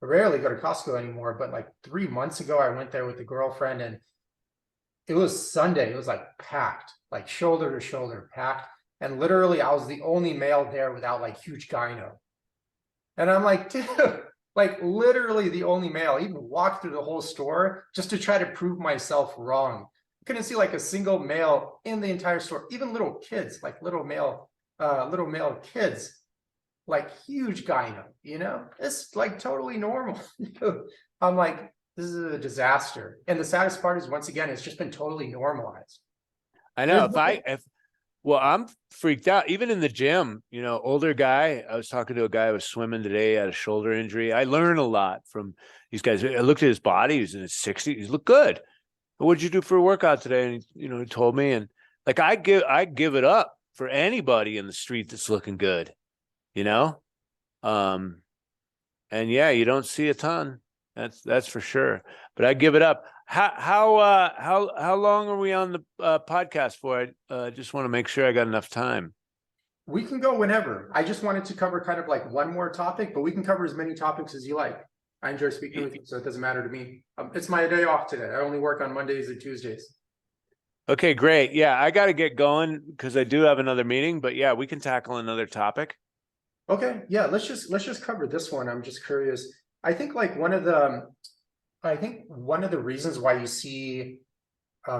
I rarely go to Costco anymore, but like 3 months ago, I went there with a girlfriend, and it was Sunday. It was like packed, like shoulder to shoulder packed. And literally I was the only male there without like huge gyno. And I'm like, dude, like literally the only male. I even walked through the whole store just to try to prove myself wrong. I couldn't see like a single male in the entire store, even little kids, like little male kids, like huge gyno, it's like totally normal. I'm like, This is a disaster. And the saddest part is, once again, it's just been totally normalized. I know. There's Well, I'm freaked out. Even in the gym, older guy. I was talking to a guy who was swimming today, had a shoulder injury. I learn a lot from these guys. I looked at his body. He's in his 60s. He looked good. What'd you do for a workout today? And he told me. And like I give it up for anybody in the street that's looking good. Um, and yeah, you don't see a ton. That's for sure. But I give it up. How long are we on the podcast for? I just want to make sure I got enough time. We can go whenever. I just wanted to cover kind of like one more topic, but we can cover as many topics as you like. I enjoy speaking with you, so it doesn't matter to me. It's my day off today. I only work on Mondays and Tuesdays. Okay, great. Yeah, I got to get going because I do have another meeting. But yeah, we can tackle another topic. Okay, yeah, let's just cover this one. I'm just curious. I think like one of the reasons why you see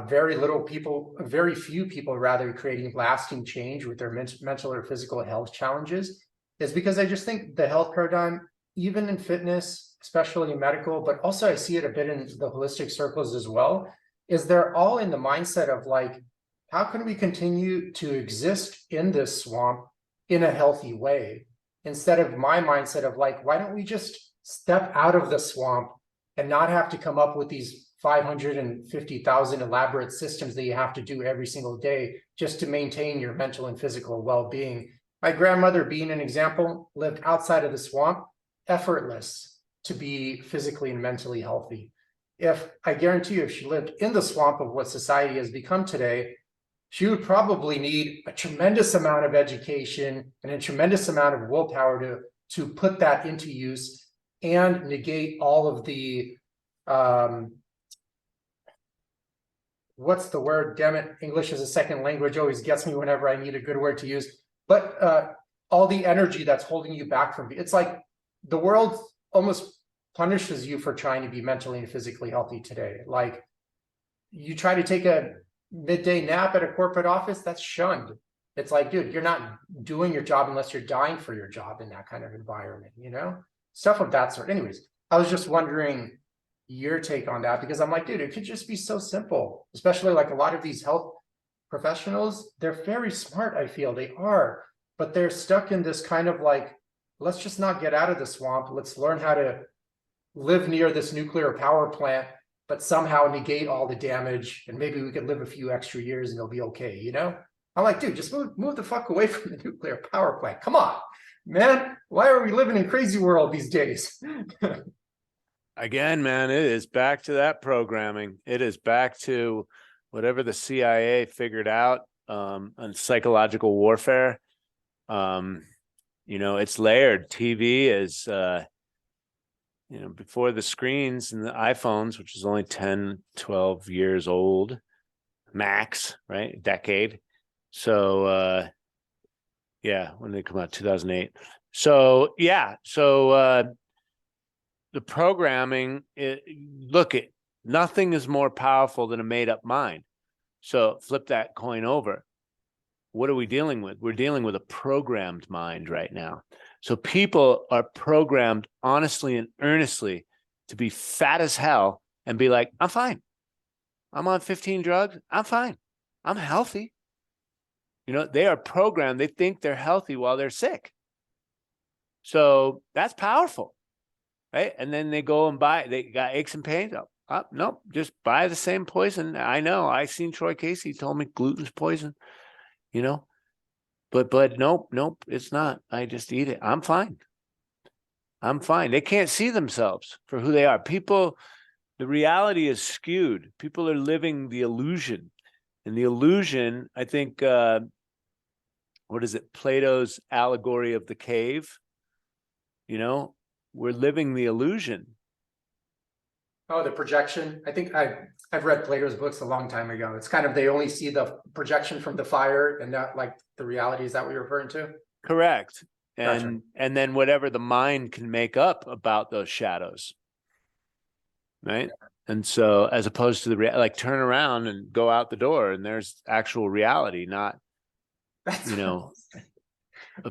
very few people rather creating lasting change with their mental or physical health challenges is because I just think the health paradigm, even in fitness, especially in medical, but also I see it a bit in the holistic circles as well, is they're all in the mindset of like, how can we continue to exist in this swamp in a healthy way? Instead of my mindset of like, why don't we just step out of the swamp and not have to come up with these 550,000 elaborate systems that you have to do every single day just to maintain your mental and physical well-being. My grandmother, being an example, lived outside of the swamp, effortless to be physically and mentally healthy. I guarantee you, if she lived in the swamp of what society has become today, she would probably need a tremendous amount of education and a tremendous amount of willpower to put that into use and negate all of the what's the word? Damn it, English as a second language always gets me whenever I need a good word to use. But all the energy that's holding you back from it's like the world almost punishes you for trying to be mentally and physically healthy today. Like you try to take a midday nap at a corporate office, that's shunned. It's like, dude, you're not doing your job unless you're dying for your job in that kind of environment, stuff of that sort. Anyways, I was just wondering your take on that, because I'm like, dude, it could just be so simple, especially like a lot of these health professionals, they're very smart. I feel they are, but they're stuck in this kind of like, let's just not get out of the swamp. Let's learn how to live near this nuclear power plant, but somehow negate all the damage. And maybe we could live a few extra years and it'll be okay. I'm like, dude, just move the fuck away from the nuclear power plant. Come on, man. Why are we living in crazy world these days? Again, man, it is back to that programming. It is back to whatever the CIA figured out on psychological warfare. It's layered. TV is, before the screens and the iPhones, which is only 10, 12 years old, max, right? A decade. So, when they come out, 2008. So, the programming, nothing is more powerful than a made-up mind. So flip that coin over. What are we dealing with? We're dealing with a programmed mind right now. So people are programmed honestly and earnestly to be fat as hell and be like, I'm fine. I'm on 15 drugs. I'm fine. I'm healthy. They are programmed. They think they're healthy while they're sick. So that's powerful. Right. And then they go and they got aches and pains. Nope. Just buy the same poison. I know. I seen Troy Casey told me gluten's poison, but nope, it's not. I just eat it. I'm fine. They can't see themselves for who they are. People, the reality is skewed. People are living the illusion. And the illusion, I think, what is it? Plato's allegory of the cave, we're living the illusion. Oh, the projection. I think I've read Plato's books a long time ago. It's kind of, they only see the projection from the fire and not like the reality. Is that what you're referring to? Correct. Gotcha. And then whatever the mind can make up about those shadows. Right. Yeah. And so as opposed to like turn around and go out the door and there's actual reality, not, a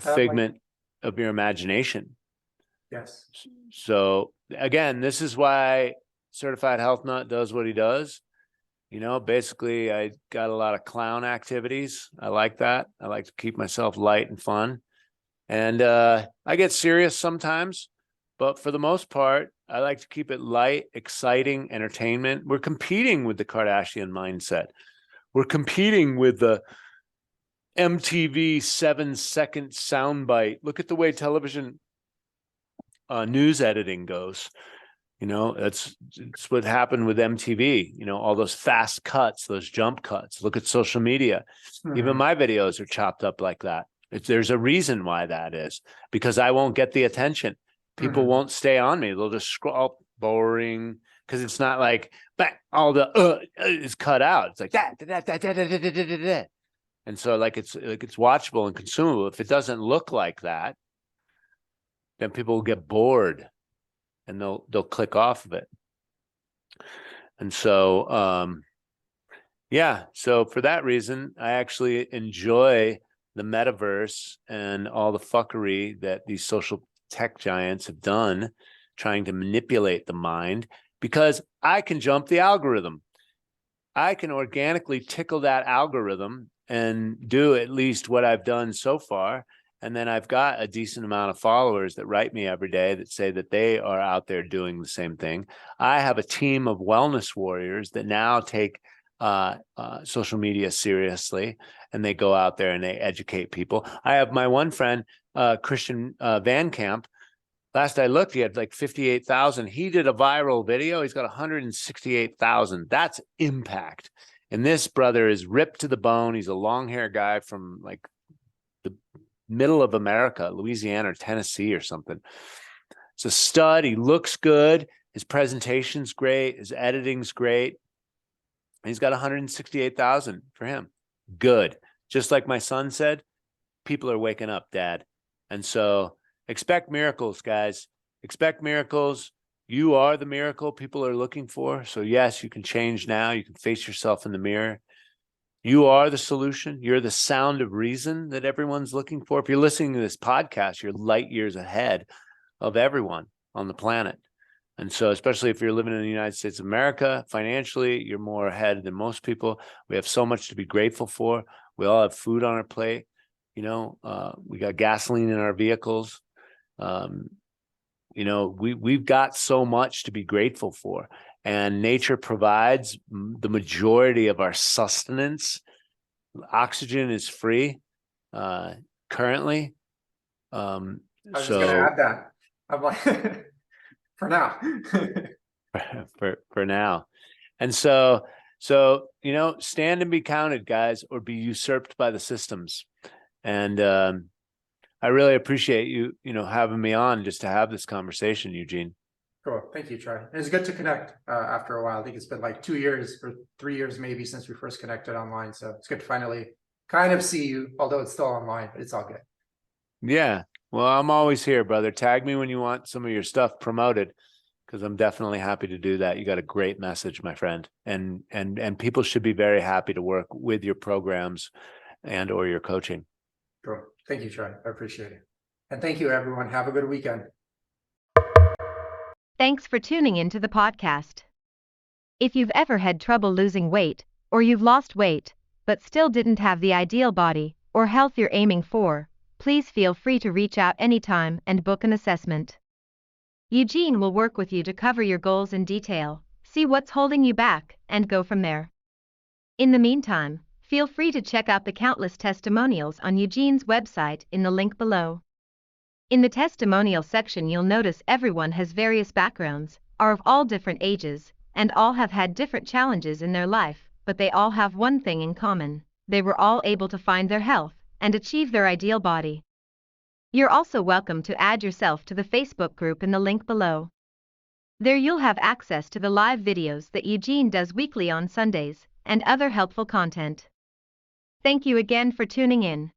figment of your imagination. Yes. So again, this is why certified health nut does what he does. You know, basically I got a lot of clown activities. I like that. I like to keep myself light and fun. And I get serious sometimes, but for the most part, I like to keep it light, exciting, entertainment. We're competing with the Kardashian mindset. We're competing with the MTV 7-second soundbite. Look at the way television news editing goes. You know, it's what happened with MTV, you know, all those fast cuts, those jump cuts. Look at social media. Even my videos are chopped up like that. There's a reason why that is, because I won't get the attention. People won't stay on me. They'll just scroll, boring, because it's not like all the is cut out. It's like that. And so like it's watchable and consumable. If it doesn't look like that, then people will get bored and they'll click off of it. And so yeah, so for that reason, I actually enjoy the metaverse and all the fuckery that these social tech giants have done trying to manipulate the mind, because I can jump the algorithm. I can organically tickle that algorithm and do at least what I've done so far. And then I've got a decent amount of followers that write me every day that say that they are out there doing the same thing. I have a team of wellness warriors that now take social media seriously, and they go out there and they educate people. I have my one friend, Christian Van Camp. Last I looked, he had like 58,000. He did a viral video. He's got 168,000. That's impact. And this brother is ripped to the bone. He's a long hair guy from like the middle of America, Louisiana or Tennessee or something. It's a stud. He looks good. His presentation's great. His editing's great. And he's got 168,000 for him. Good. Just like my son said, people are waking up, Dad. And so expect miracles, guys. Expect miracles. You are the miracle people are looking for. So yes, you can change now. You can face yourself in the mirror. You are the solution. You're the sound of reason that everyone's looking for. If you're listening to this podcast, you're light years ahead of everyone on the planet. And so, especially if you're living in the United States of America, financially, you're more ahead than most people. We have so much to be grateful for. We all have food on our plate. You know, we got gasoline in our vehicles. You know, we've got so much to be grateful for. And nature provides the majority of our sustenance. Oxygen is free currently. I was just going to add that. I'm like, for now. for now. And so, you know, stand and be counted, guys, or be usurped by the systems. And I really appreciate you know, having me on just to have this conversation, Eugene. Cool. Thank you, Troy. It's good to connect after a while. I think it's been like 2 years or 3 years maybe since we first connected online. So it's good to finally kind of see you, although it's still online, but it's all good. Yeah. Well, I'm always here, brother. Tag me when you want some of your stuff promoted, because I'm definitely happy to do that. You got a great message, my friend. And people should be very happy to work with your programs and or your coaching. Cool. Thank you, Troy. I appreciate it. And thank you, everyone. Have a good weekend. Thanks for tuning into the podcast. If you've ever had trouble losing weight, or you've lost weight, but still didn't have the ideal body or health you're aiming for, please feel free to reach out anytime and book an assessment. Eugene will work with you to cover your goals in detail, see what's holding you back, and go from there. In the meantime, feel free to check out the countless testimonials on Eugene's website in the link below. In the testimonial section, you'll notice everyone has various backgrounds, are of all different ages, and all have had different challenges in their life, but they all have one thing in common: they were all able to find their health and achieve their ideal body. You're also welcome to add yourself to the Facebook group in the link below. There you'll have access to the live videos that Eugene does weekly on Sundays, and other helpful content. Thank you again for tuning in.